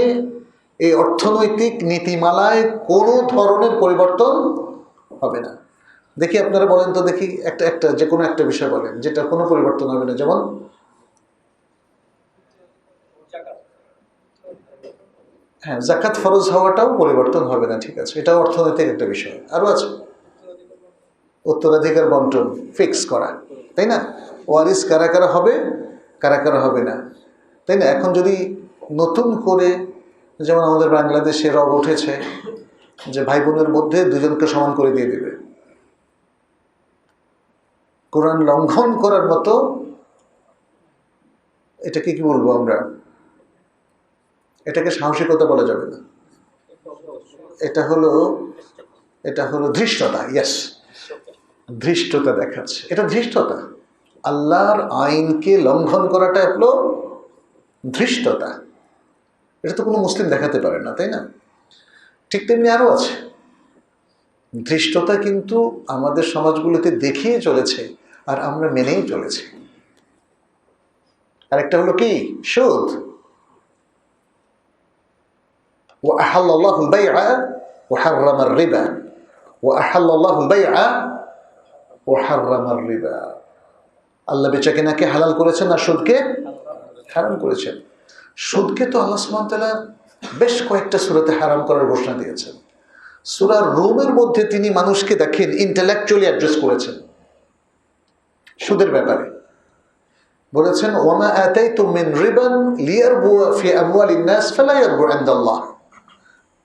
এই অর্থনৈতিক নীতিমালায় কোনো ধরনের পরিবর্তন হবে না। দেখি আপনারা বলেন তো, দেখি একটা যে কোনো একটা বিষয় বলেন যেটা কোনো পরিবর্তন হবে না। যেমন হ্যাঁ, যাকাত ফরজ হওয়াটাও পরিবর্তন হবে না, ঠিক আছে, এটাও অর্থনৈতিক একটা বিষয়। আরও আছে উত্তরাধিকার বন্টন ফিক্স করা, তাই না? ওয়ারিস কারা কারা হবে, কারা কারা হবে না, তাই না? এখন যদি নতুন করে, যেমন আমাদের বাংলাদেশে রব উঠেছে যে ভাই বোনের মধ্যে দুজনকে সমান করে দিয়ে দেবে, কোরআন লঙ্ঘন করার মতো, এটাকে কি বলবো আমরা, এটাকে সাহসিকতা বলা যাবে না, এটা হলো ধৃষ্টতা। ইয়েস, ধৃষ্টতা দেখাচ্ছে, এটা ধৃষ্টতা। আল্লাহর আইনকে লঙ্ঘন করাটা হলো ধৃষ্টতা। এটা তো কোনো মুসলিম দেখাতে পারে না, তাই না? ঠিক তেমনি আরও আছে। ধৃষ্টতা কিন্তু আমাদের সমাজগুলোতে দেখিয়ে চলেছে আর আমরা মেনেই চলেছি। আরেকটা হলো কি? সুদ। وأحل الله البيع وحرم الربا وأحل الله البيع وحرم الربا। আল্লাহ বেচাকেনাকে হালাল করেছেন আর সুদকে হারাম করেছেন। সুদকে তো আল্লাহ সুবহানাহু ওয়া তাআলা বেশ কয়েকটা সূরাতে হারাম করার ঘোষণা দিয়েছেন। সূরা রুমের মধ্যে তিনি মানুষকে দেখেন ইন্টেলেকচুয়ালি অ্যাড্রেস করেছেন সুদের ব্যাপারে। বলেছেন ওয়ামা আতাইতুম মিন রিবান লিয়ারবু ফি আমওয়ালিন নাস ফালা ইয়ারবু ইনদাল্লাহ।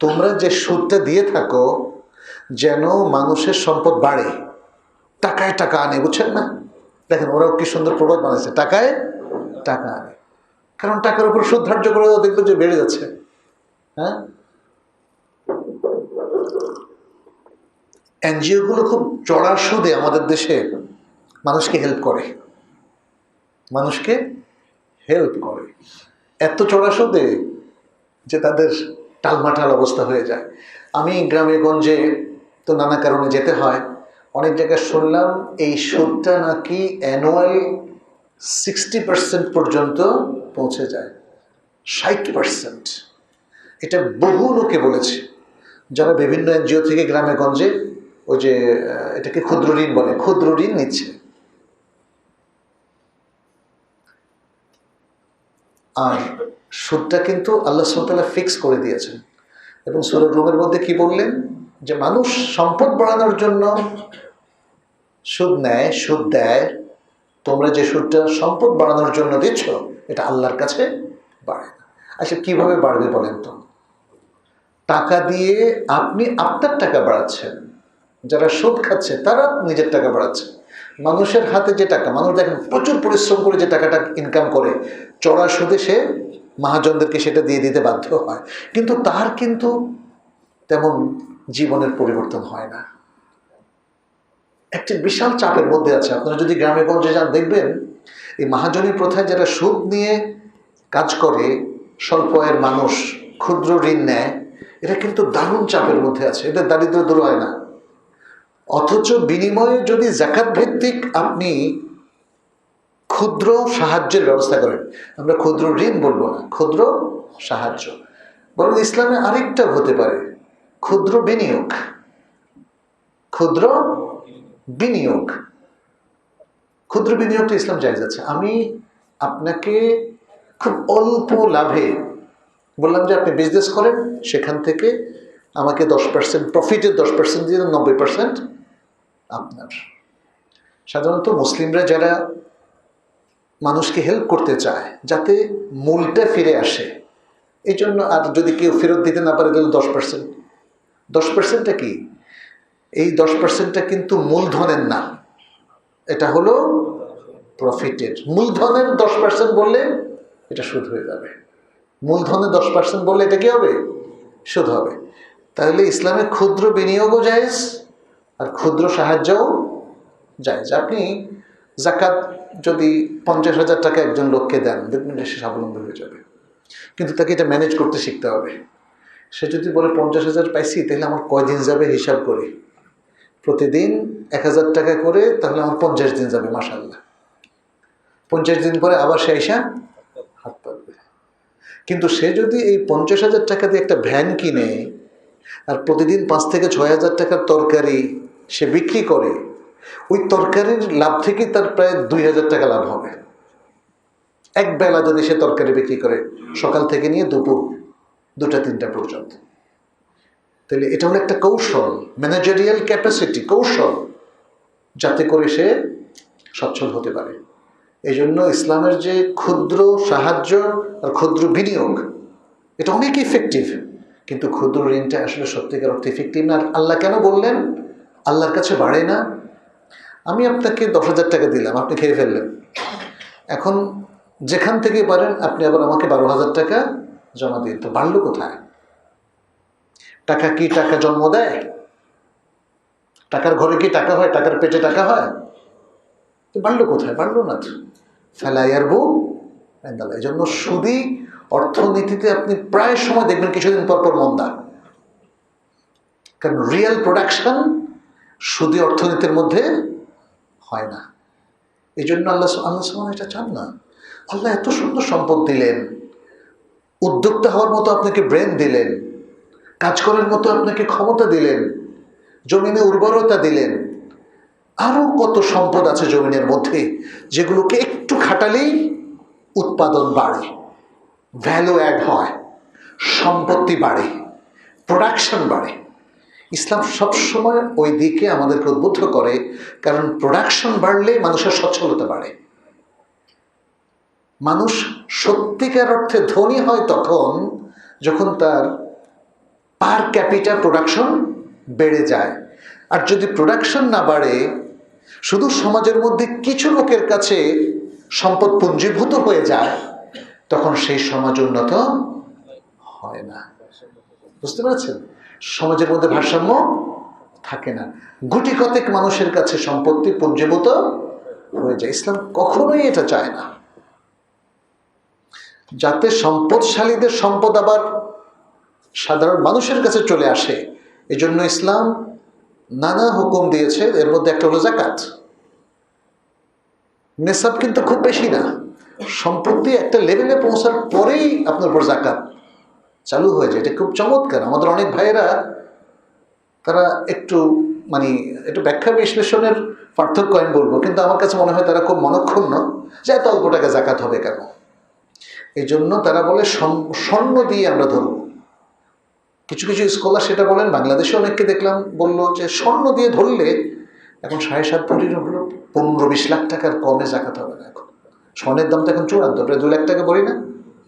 তোমরা যে সুদটা দিয়ে থাকো যেন মানুষের সম্পদ বাড়ে, টাকায় টাকা আনে, বুঝছেন না? দেখেন ওরাও কি সুন্দর প্রবাদ বানাইছে, টাকায় টাকা আনে। কারণ টাকার উপর সুদ ধার্য করে দেখবে যে বেড়ে যাচ্ছে। হ্যাঁ, এনজিও গুলো খুব চড়া সুদে আমাদের দেশে মানুষকে হেল্প করে, মানুষকে হেল্প করে এত চড়া সুদে যে তাদের টালমাটাল অবস্থা হয়ে যায়। আমি গ্রামে গঞ্জে তো নানা কারণে যেতে হয়, অনেক জায়গায় শুনলাম এই সুদটা নাকি অ্যানুয়াল 60% পর্যন্ত পৌঁছে যায়। 60%। এটা বহু লোকে বলেছে যারা বিভিন্ন এনজিও থেকে গ্রামে গঞ্জে ওই যে এটাকে ক্ষুদ্র ঋণ বলে, ক্ষুদ্র ঋণ নিচ্ছে। আর সুদটা কিন্তু আল্লাহ সুবহানাহু ওয়া তাআলা ফিক্স করে দিয়েছেন। এবং সূরা রুমের মধ্যে কি বললেন? যে মানুষ সম্পদ বাড়ানোর জন্য সুদ নেয়, সুদ দেয়। তোমরা যে সুদটা সম্পদ বাড়ানোর জন্য দিচ্ছ এটা আল্লাহর কাছে বাড়ে না। আচ্ছা, কিভাবে বাড়বে বলেন তো? টাকা দিয়ে আপনি আপনার টাকা বাড়াচ্ছেন, যারা সুদ খাচ্ছে তারা নিজের টাকা বাড়াচ্ছে। মানুষের হাতে যে টাকা, মানুষ দেখেন প্রচুর পরিশ্রম করে যে টাকাটা ইনকাম করে, চড়া সুদে সে মহাজনদেরকে সেটা দিয়ে দিতে বাধ্য হয়, কিন্তু তার কিন্তু তেমন জীবনের পরিবর্তন হয় না। একটি বিশাল চাপের মধ্যে আছে। আপনারা যদি গ্রামে গঞ্জে যান দেখবেন এই মহাজনী প্রথায় যারা সুদ নিয়ে কাজ করে, স্বল্প আয়ের মানুষ ক্ষুদ্র ঋণ নেয়, এটা কিন্তু দারুণ চাপের মধ্যে আছে, এটা দারিদ্র দূর হয় না। অথচ বিনিময়ে যদি যাকাত ভিত্তিক আপনি ক্ষুদ্র সাহায্যের ব্যবস্থা করেন, আমরা ক্ষুদ্র ঋণ বলবো না, ক্ষুদ্র সাহায্য, বরং ইসলামে আরেকটা হতে পারে ক্ষুদ্র বিনিয়োগ। ক্ষুদ্র বিনিয়োগ, ক্ষুদ্র বিনিয়োগটা ইসলাম জায়েজ আছে। আমি আপনাকে খুব অল্প লাভে বললাম যে আপনি বিজনেস করেন, সেখান থেকে আমাকে 10% প্রফিটের 10% দিয়ে 90% আপনার। সাধারণত মুসলিমরা যারা মানুষকে হেল্প করতে চায় যাতে মূলটা ফিরে আসে, এই জন্য। আর যদি কেউ ফেরত দিতে না পারে তাহলে 10%। 10%টা কি? এই 10%টা কিন্তু মূলধনের না, এটা হলো প্রফিটের। মূলধনের 10% বললে এটা সুদ হয়ে যাবে। মূলধনের 10% বললে এটা কি হবে? সুদ হবে। তাহলে ইসলামে ক্ষুদ্র বিনিয়োগও জায়েজ আর ক্ষুদ্র সাহায্যও জায়েজ। আপনি যাকাত যদি 50,000 টাকা একজন লোককে দেন, দেখবেন সে স্বাবলম্বী হয়ে যাবে, কিন্তু তাকে এটা ম্যানেজ করতে শিখতে হবে। সে যদি বলে 50,000 পাইছি, তাহলে আমার কয়দিন যাবে হিসাব করি, প্রতিদিন 1,000 টাকা করে, তাহলে আমার 50 দিন যাবে, মাশাআল্লাহ। 50 দিন পরে আবার সে আইসা হাত পাতবে। কিন্তু সে যদি এই 50,000 টাকা দিয়ে একটা ভ্যান কিনে আর প্রতিদিন 5 থেকে 6,000 টাকার তরকারি সে বিক্রি করে, ওই তরকারির লাভ থেকে তার প্রায় 2,000 টাকা লাভ হবে। এক বেলা যদি সে তরকারি বিক্রি করে, সকাল থেকে নিয়ে দুপুর 2টা-3টা পর্যন্ত, তাহলে এটা হলো একটা কৌশল, ম্যানেজারিয়াল ক্যাপাসিটি, কৌশল, যাতে করে সে সচ্ছল হতে পারে। এই জন্য ইসলামের যে ক্ষুদ্র সাহায্য আর ক্ষুদ্র বিনিয়োগ, এটা অনেক ইফেক্টিভ, কিন্তু ক্ষুদ্র ঋণটা আসলে সত্যিকার অর্থে ইফেক্টিভ না। আর আল্লাহ কেন বললেন আল্লাহর কাছে বাড়ে না? আমি আপনাকে 10,000 টাকা দিলাম, আপনি খেয়ে ফেললেন, এখন যেখান থেকে পারেন আপনি আবার আমাকে 12,000 টাকা জমা দিন, তো বাড়লো কোথায়? টাকা কি টাকা জন্ম দেয়? টাকার ঘরে কি টাকা হয়? টাকার পেটে টাকা হয়? তো তো বাড়লো কোথায়? বাড়লো না তো। ফেলাইয়ারবু এই জন্য সুদী অর্থনীতিতে আপনি প্রায় সময় দেখবেন কিছুদিন পর পর মন্দা, কারণ রিয়েল প্রোডাকশন সুদী অর্থনীতির মধ্যে হয় না। এই জন্য আল্লাহ সুবহানাহু এটা চান না। আল্লাহ এত সুন্দর সম্পদ দিলেন, উদ্যোক্তা হওয়ার মতো আপনাকে ব্রেন দিলেন, কাজ করার মতো আপনাকে ক্ষমতা দিলেন, জমিনে উর্বরতা দিলেন, আরো কত সম্পদ আছে জমিনের মধ্যে যেগুলোকে একটু খাটালেই উৎপাদন বাড়ে, ভ্যালু অ্যাড হয়, সম্পত্তি বাড়ে, প্রোডাকশন বাড়ে। ইসলাম সবসময় ওই দিকে আমাদেরকে উদ্বুদ্ধ করে, কারণ প্রোডাকশন বাড়লে মানুষের সচ্ছলতা বাড়ে। মানুষ সত্যিকার অর্থে ধনী হয় তখন যখন তার পার ক্যাপিটা প্রোডাকশন বেড়ে যায়। আর যদি প্রোডাকশন না বাড়ে, শুধু সমাজের মধ্যে কিছু লোকের কাছে সম্পদ পুঞ্জীভূত হয়ে যায়, তখন সেই সমাজ উন্নত হয় না। বুঝতে পারছেন? সমাজের মধ্যে ভারসাম্য থাকে না, গুটি কতেক মানুষের কাছে সম্পত্তি পুঞ্জীভূত হয়ে যায়। ইসলাম কখনোই এটা চায় না, যাতে সম্পদশালীদের সম্পদ আবার সাধারণ মানুষের কাছে চলে আসে। এই জন্য ইসলাম নানা হুকুম দিয়েছে, এর মধ্যে একটা হলো যাকাত। নেশাব কিন্তু খুব বেশি না, সম্পত্তি একটা লেভেলে পৌঁছার পরেই আপনার উপর যাকাত চালু হয়ে যায়। এটা খুব চমৎকার। আমাদের অনেক ভাইয়েরা তারা একটু একটু ব্যাখ্যা বিশ্লেষণের পার্থক্য আমি বলবো, কিন্তু আমার কাছে মনে হয় তারা খুব মনক্ষুণ্ণ যে এত অল্প টাকা যাকাত হবে কেন। এই জন্য তারা বলে স্বর্ণ দিয়ে আমরা ধরব। কিছু কিছু স্কলার সেটা বলেন, বাংলাদেশে অনেককে দেখলাম বললো যে স্বর্ণ দিয়ে ধরলে এখন 7.5 ভরির হলো 15-20 লাখ টাকার কমে যাকাত হবে না। এখন স্বর্ণের দাম তো এখন চূড়ান্ত, প্রায় 2 লাখ টাকা ভরি না,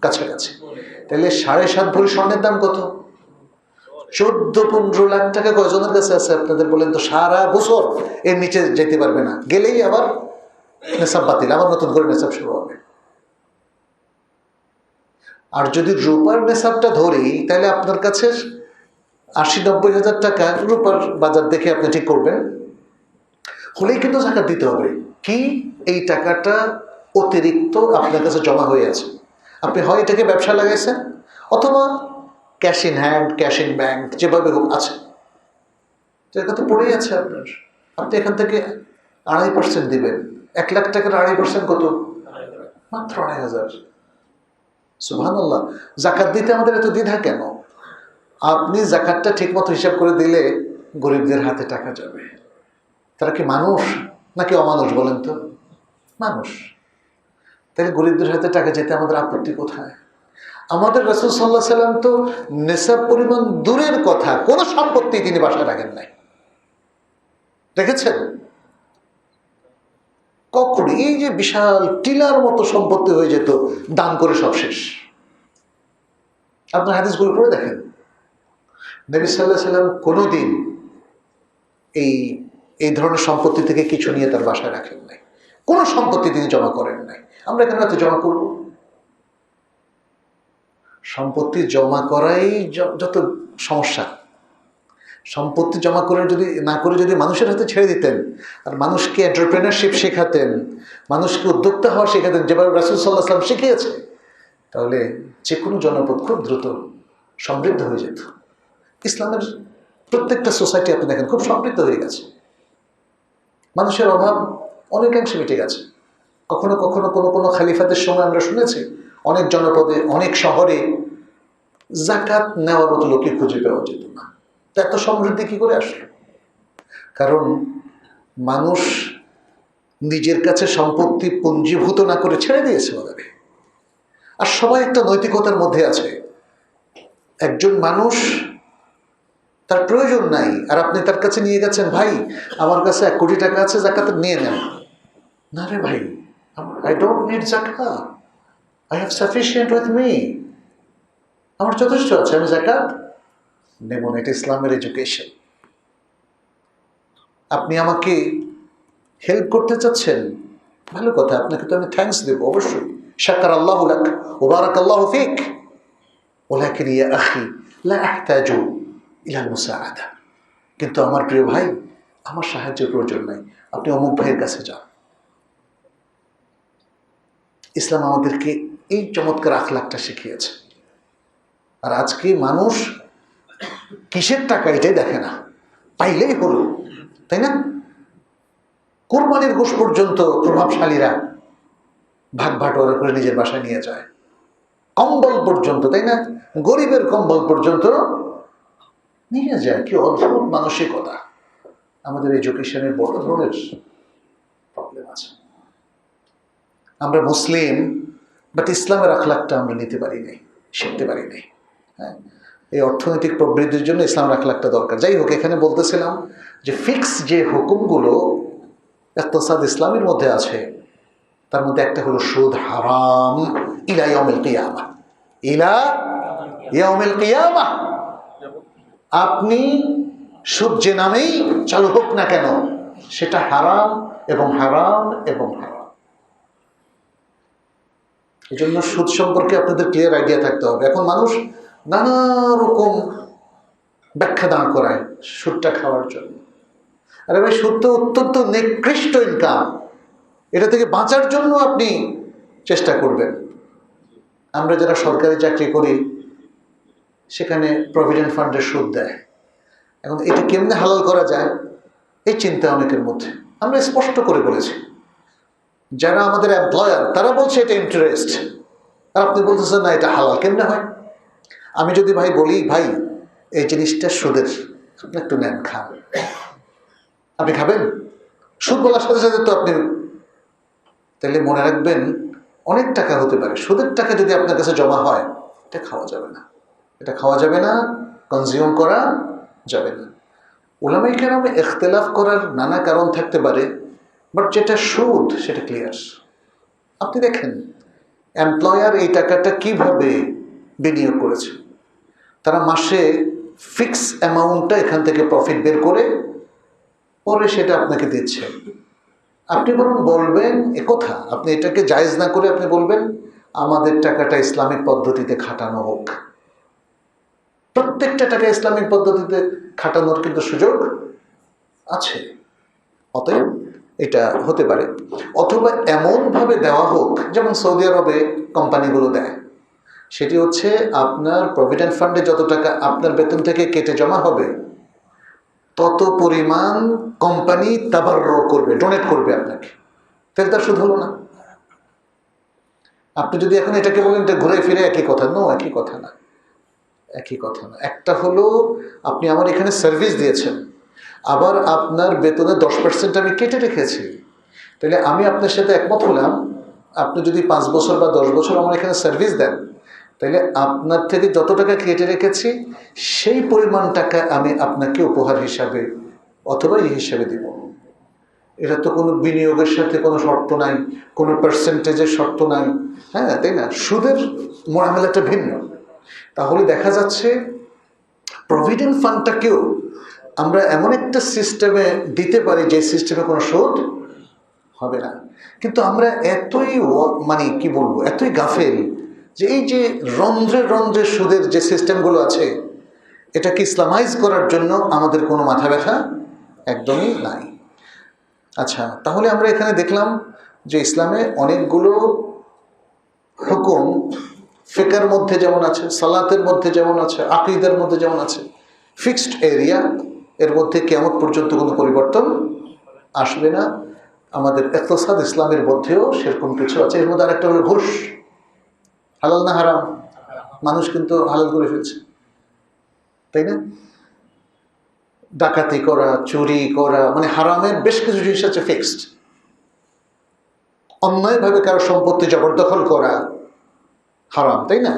কাছাকাছি। তাহলে 7.5 ভরি স্বর্ণের দাম কত? 14-15 লাখ টাকা কয়জনের কাছে আছে আপনাদের বলেন তো? সারা বছর এর নিচে যেতে পারবে না, গেলেই আবার নেশাব বাতিল, আবার নতুন করে নেশাব শুরু হবে। আর যদি রূপার নেশাবটা ধরি, তাহলে আপনার কাছে 80-90 হাজার টাকা রূপার বাজার দেখে আপনি ঠিক করবেন, হলেই কিন্তু যাকাত দিতে হবে। কি এই টাকাটা অতিরিক্ত আপনার কাছে জমা হয়ে আছে, আপনি হয় এটাকে ব্যবসা লাগাইছেন, অথবা cash in hand, cash in bank, যেভাবে হোক আছে, টাকা তো পড়েই আছে আপনার। আপনি এখান থেকে 2.5% দিবেন। 1 লাখ টাকার 2.5% কত? মাত্র 2.500। সুবহানাল্লাহ। যাকাত দিতে আমাদের এত দ্বিধা কেন? আপনি যাকাতটা ঠিক মতো হিসাব করে দিলে গরিবদের হাতে টাকা যাবে। তারা কি মানুষ নাকি অমানুষ বলেন তো? মানুষ। তাহলে গরিবদের হাতে টাকা যেতে আমাদের আপত্তি কোথায়? আমাদের রাসূল সাল্লাল্লাহু আলাইহি সাল্লাম তো নেশাব পরিমাণ দূরের কথা, কোনো সম্পত্তি তিনি বাসায় রাখেন নাই। দেখেছেন কখন এই যে বিশাল টিলার মতো সম্পত্তি হয়ে যেত, দান করে সব শেষ। আপনার হাদিসগুলো পড়ে দেখেন, নবী সাল্লাল্লাহু আলাইহি সাল্লাম কোনোদিন এই ধরনের সম্পত্তি থেকে কিছু নিয়ে তার বাসায় রাখেন নাই, কোনো সম্পত্তি তিনি জমা করেন নাই। আমরা কেন এত জমা করব? সম্পত্তি জমা করাই যত সমস্যা। সম্পত্তি জমা করে যদি মানুষের হাতে ছেড়ে দিতেন, আর মানুষকে এন্টারপ্রেনারশিপ শেখাতেন, মানুষকে উদ্যোক্তা হওয়া শেখাতেন, যেভাবে রাসূল সাল্লাল্লাহু আলাইহি সাল্লাম শিখিয়েছে, তাহলে যে কোনো জনপদ খুব দ্রুত সমৃদ্ধ হয়ে যেত। ইসলামের প্রত্যেকটা সোসাইটি আপনি দেখেন খুব সমৃদ্ধ হয়ে গেছে, মানুষের অভাব অনেকাংশে মিটে গেছে। কখনো কখনো কোনো খালিফাদের সময় আমরা শুনেছি অনেক জনপদে, অনেক শহরে যাকাত নেওয়ার মতো লোককে খুঁজে পাওয়া যেত না। এত সমৃদ্ধি কি করে আসলো? কারণ মানুষ নিজের কাছে সম্পত্তি পুঞ্জীভূত না করে ছেড়ে দিয়েছে ওদের। আর সবাই একটা নৈতিকতার মধ্যে আছে। একজন মানুষ তার প্রয়োজন নাই, আর আপনি তার কাছে নিয়ে গেছেন, ভাই আমার কাছে 1 কোটি টাকা আছে, যাকাত নিয়ে নেন। না রে ভাই, আই ডোন্ট নিড যাকাত, I have sufficient with me, আমার যথেষ্ট আছে, আমি যাকাত নেব না। এটা ইসলামের এডুকেশন। আপনি আমাকে হেল্প করতে চাচ্ছেন, ভালো কথা, আপনাকে তো আমি থ্যাঙ্কস দেবো অবশ্যই। শাকার আল্লাহু লাক ওয়া বারাকাল্লাহু ফিক, ওয়ালাকিন ইয়া আখি লা আহতাজু ইলা মুসাআদা। কিন্তু আমার প্রিয় ভাই, আমার সাহায্যের প্রয়োজন নাই, আপনি অমুক ভাইয়ের কাছে যান, ইসলাম আমাদেরকে এই চমৎকার আখলাকটা শিখিয়েছে। আর আজকে মানুষ কিসের টাকা এটাই দেখে না, পাইলেই হলো, তাই না? কোরবানির গোশ পর্যন্ত প্রভাবশালীরা ভাগ বাটোয়ারা করে নিজের বাসায় নিয়ে যায়, কম্বল পর্যন্ত, তাই না? গরিবের কম্বল পর্যন্ত নিয়ে যায়। কি অদ্ভুত মানসিকতা! আমাদের এডুকেশনের বড় ধরনের প্রবলেম আছে। আমরা মুসলিম, বাট ইসলামের আখলাকটা আমরা নিতে পারি নাই, শিখতে পারি নাই। হ্যাঁ, এই অর্থনৈতিক প্রবৃদ্ধির জন্য ইসলামের আখলাকটা দরকার। যাই হোক, এখানে বলতেছিলাম যে ফিক্স যে হুকুমগুলো ইকতিসাদ ইসলামের মধ্যে আছে, তার মধ্যে একটা হলো সুদ হারাম ইলা ইয়াউমিল কিয়ামা, ইলা ইয়াউমিল কিয়ামা। আপনি সুদ যে নামেই চালু হোক না কেন, সেটা হারাম এবং হারাম এবং হারাম। এই জন্য সুদ সম্পর্কে আপনাদের ক্লিয়ার আইডিয়া থাকতে হবে। এখন মানুষ নানা রকম ব্যাখ্যা দাঁড় করায় সুদটা খাওয়ার জন্য। আরে ভাই, সুদ তো অত্যন্ত নিকৃষ্ট ইনকাম, এটা থেকে বাঁচার জন্য আপনি চেষ্টা করবেন। আমরা যারা সরকারি চাকরি করি, সেখানে প্রভিডেন্ট ফান্ডের সুদ দেয়। এখন এটা কেমনে হালাল করা যায়, এই চিন্তা অনেকের মধ্যে। আমরা স্পষ্ট করে বলেছি, যারা আমাদের এমপ্লয়ার তারা বলছে এটা ইন্টারেস্ট, আর আপনি বলতেছেন না এটা হালাল। কেমনে হয়? আমি যদি ভাই বলি, ভাই এই জিনিসটা সুদের, আপনি একটু নেন, খান, আপনি খাবেন? সুদ বলার সাথে সাথে তো আপনি, তাহলে মনে রাখবেন অনেক টাকা হতে পারে, সুদের টাকা যদি আপনার কাছে জমা হয়, এটা খাওয়া যাবে না, এটা খাওয়া যাবে না, কনজিউম করা যাবে না। উলামায়ে কেরামে ইখতিলাফ করার নানা কারণ থাকতে পারে, বাট যেটা সুদ সেটা ক্লিয়ার। আপনি দেখেন এমপ্লয়ার এই টাকাটা কিভাবে বিনিয়োগ করেছে। তারা মাসে ফিক্স অ্যামাউন্টটা এখান থেকে প্রফিট বের করে পরে সেটা আপনাকে দিচ্ছে। আপনি বরং বলবেন একথা, আপনি এটাকে জায়েজ না করে আপনি বলবেন আমাদের টাকাটা ইসলামিক পদ্ধতিতে খাটানো হোক। প্রত্যেকটা টাকা ইসলামিক পদ্ধতিতে খাটানোর কিন্তু সুযোগ আছে। অতএব এটা হতে পারে। অথবা এমনভাবে দেওয়া হোক, যেমন সৌদি আরবে কোম্পানিগুলো দেয়, সেটি হচ্ছে আপনার প্রভিডেন্ট ফান্ডে যত টাকা আপনার বেতন থেকে কেটে জমা হবে, তত পরিমাণ কোম্পানি তাবাররু করবে, ডোনেট করবে আপনাকে। তাহলে তার সুদ হলো না? আপনি যদি এখন এটাকে বলেন এটা ঘুরে ফিরে একই কথা, নো, একই কথা না, একই কথা না। একটা হলো আপনি আমার এখানে সার্ভিস দিয়েছেন, আবার আপনার বেতনে 10% আমি কেটে রেখেছি, তাহলে আমি আপনার সাথে একমত হলাম, আপনি যদি 5 বছর বা 10 বছর আমার এখানে সার্ভিস দেন, তাহলে আপনার থেকে যত টাকা কেটে রেখেছি সেই পরিমাণ টাকা আমি আপনাকে উপহার হিসাবে অথবা এই হিসাবে দিব। এটা তো কোনো বিনিয়োগের সাথে কোনো শর্ত নাই, কোনো পার্সেন্টেজের শর্ত নাই, হ্যাঁ, তাই না? সুদের মুআমালাটা ভিন্ন। তাহলে দেখা যাচ্ছে প্রভিডেন্ট ফান্ডটাকেও আমরা এমন একটা সিস্টেমে দিতে পারি যে সিস্টেমে কোনো সুদ হবে না। কিন্তু আমরা এতই মানে কি বলবো, এতই গাফেল যে এই যে রন্ধ্রে রন্ধ্রে সুদের যে সিস্টেমগুলো আছে, এটাকে ইসলামাইজ করার জন্য আমাদের কোনো মাথা ব্যথা একদমই নাই। আচ্ছা, তাহলে আমরা এখানে দেখলাম যে ইসলামে অনেকগুলো হুকুম ফিকহের মধ্যে যেমন আছে, সালাতের মধ্যে যেমন আছে, আকীদার মধ্যে যেমন আছে, ফিক্সড এরিয়া, এর মধ্যে কিয়ামত পর্যন্ত কোনো পরিবর্তন আসবে না। আমাদের ইকতিসাদ ইসলামের মধ্যেও সেরকম কিছু আছে। এর মধ্যে আরেকটা হলো ঘুষ। হালাল না হারাম? মানুষ কিন্তু হালাল করে ফেলছে, তাই না? ডাকাতি করা, চুরি করা, মানে হারামের বেশ কিছু জিনিস আছে ফিক্সড। অন্যায়ভাবে কারো সম্পত্তি জবরদখল করা হারাম, তাই না?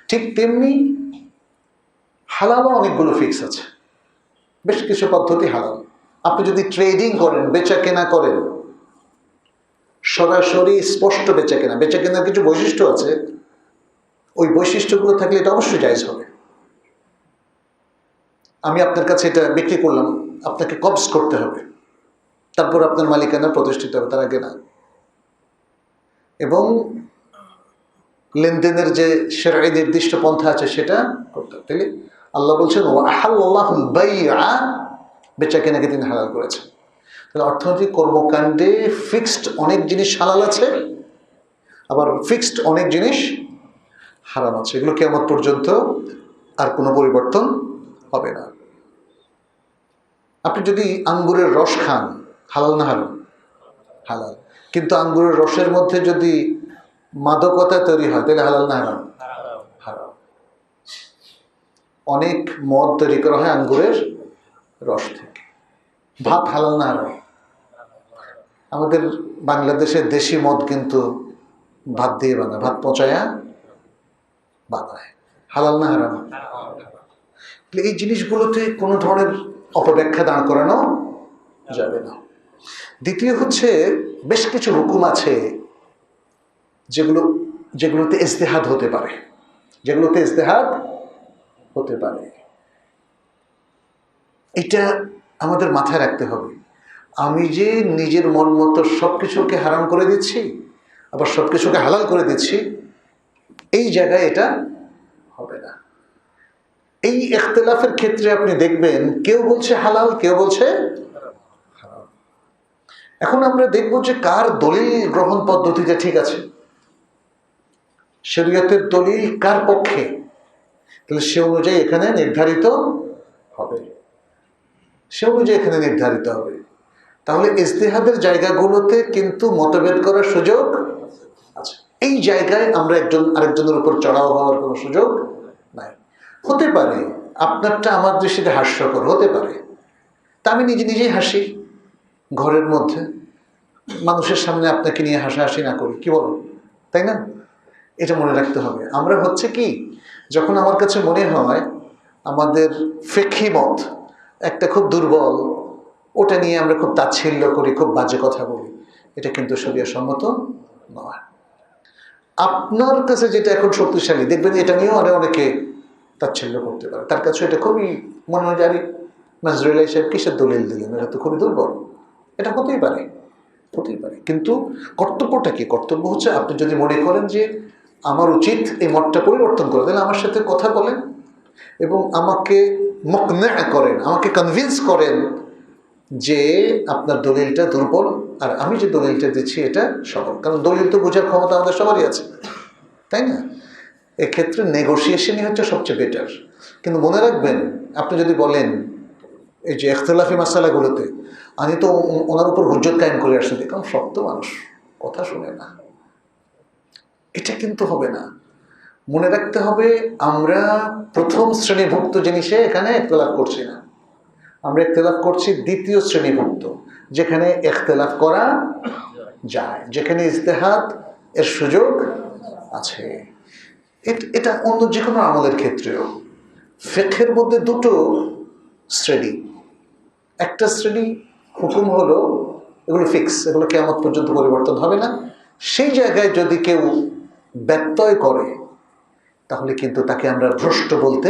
ঠিক তেমনি হালালও অনেকগুলো ফিক্স আছে, বেশ কিছু পদ্ধতি হালাল। আপনি যদি ট্রেডিং করেন, বেচা কেনা করেন, সরাসরি স্পষ্ট বেচা কেনা, বেচা কেনার কিছু বৈশিষ্ট্য আছে, ওই বৈশিষ্ট্যগুলো থাকলে এটা অবশ্যই জায়েজ হবে। আমি আপনার কাছে এটা বিক্রি করলাম, আপনাকে কবজ করতে হবে, তারপর আপনার মালিকানা প্রতিষ্ঠিত হবে, তার আগে না। এবং লেনদেনের যে শরঈ নির্দিষ্ট পন্থা আছে সেটা করতে হবে। তাইলে আল্লাহ বলছেন ওয়া আহাল্লাহুল বাইআ, বেচা কেনাকে তিনি হালাল করেছেন। তাহলে অর্থনৈতিক কর্মকাণ্ডে ফিক্সড অনেক জিনিস হালাল আছে, আবার ফিক্সড অনেক জিনিস হারাম আছে, এগুলো কিয়ামত পর্যন্ত আর কোনো পরিবর্তন হবে না। আপনি যদি আঙ্গুরের রস খান, হালাল না হারাম? হালাল। কিন্তু আঙ্গুরের রসের মধ্যে যদি মাদকতা তৈরি হয় তাহলে হালাল না হারাম? হারাম। অনেক মদ তৈরি করা হয় আঙ্গুরের রস থেকে। ভাত হালাল না হারাম? আমাদের বাংলাদেশের দেশি মদ কিন্তু ভাত দিয়ে বানায়, ভাত পচায়া বানায়। হালাল না হারাম? এই জিনিসগুলোতে কোনো ধরনের অপব্যাখ্যা দাঁড় করানো যাবে না। দ্বিতীয় হচ্ছে, বেশ কিছু হুকুম আছে যেগুলোতে ইজতিহাদ হতে পারে, যেগুলোতে ইজতিহাদ হতে পারে। এটা আমাদের মাথায় রাখতে হবে। আমি যে নিজের মন মতো সব কিছুকে হারাম করে দিচ্ছি, আবার সব কিছুকে হালাল করে দিচ্ছি, এই জায়গায় এটা হবে না। এই ইখতিলাফের ক্ষেত্রে আপনি দেখবেন কেউ বলছে হালাল, কেউ বলছে হারাম। এখন আমরা দেখব যে কার দলিল গ্রহণ পদ্ধতিটা ঠিক আছে, শরীয়তের দলিল কার পক্ষে, তাহলে সে অনুযায়ী এখানে নির্ধারিত হবে, সে অনুযায়ী এখানে নির্ধারিত হবে। তাহলে ইজতিহাদের জায়গাগুলোতে কিন্তু মতভেদ করার সুযোগ আছে। এই জায়গায় আমরা একজন আরেকজনের উপর চড়াও হওয়ার কোনো সুযোগ নাই। হতে পারে আপনারটা আমার দৃষ্টিতে হাস্যকর হতে পারে, তা আমি নিজেই হাসি, ঘরের মধ্যে মানুষের সামনে আপনাকে নিয়ে হাসাহাসি না করি, কি বলো, তাই না? এটা মনে রাখতে হবে। আমরা হচ্ছে কি, যখন আমার কাছে মনে হয় আমাদের ফিকহি মত একটা খুব দুর্বল, ওটা নিয়ে আমরা খুব তাচ্ছিল্য করি, খুব বাজে কথা বলি, এটা কিন্তু শরীয়ত সম্মত নয়। আপনার কাছে যেটা এখন শক্তিশালী, দেখবেন এটা নিয়েও অনেকে তাচ্ছিল্য করতে পারে, তার কাছে এটা খুবই মনে হয় জানি নজরুল্লাহ সাহেব কিসের দলিল দিলেন, এটা তো খুবই দুর্বল। এটা হতেই পারে, হতেই পারে, কিন্তু কর্তব্যটা কি? কর্তব্য হচ্ছে আপনি যদি মনে করেন যে আমার উচিত এই মতটা পরিবর্তন করে, তাহলে আমার সাথে কথা বলেন এবং আমাকে মুকনা করেন, আমাকে কনভিন্স করেন যে আপনার দলিলটা দুর্বল আর আমি যে দলিলটা দিচ্ছি এটা সবল। কারণ দলিল তো বোঝার ক্ষমতা আমাদের সবারই আছে, তাই না? এক্ষেত্রে নেগোসিয়েশনই হচ্ছে সবচেয়ে বেটার। কিন্তু মনে রাখবেন, আপনি যদি বলেন এই যে ইখতিলাফি মাসালাগুলোতে আমি তো ওনার উপর হুজ্জত কায়েম করে আসছি, কারণ শক্ত মানুষ, কথা শুনে না, এটা কিন্তু হবে না। মনে রাখতে হবে আমরা প্রথম শ্রেণীভুক্ত জিনিসে এখানে ইখতিলাফ করছি না, আমরা ইখতিলাফ করছি দ্বিতীয় শ্রেণীভুক্ত, যেখানে ইখতিলাফ করা যায়, যেখানে ইজতিহাদ এর সুযোগ আছে। এটা অন্য যে কোনো আমলের ক্ষেত্রেও। ফিকহের মধ্যে দুটো শ্রেণী, একটা শ্রেণী হুকুম হলো এগুলো ফিক্স, এগুলো কিয়ামত পর্যন্ত পরিবর্তন হবে না। সেই জায়গায় যদি কেউ ব্যত্যয় করে তাহলে কিন্তু তাকে আমরা ভ্রষ্ট বলতে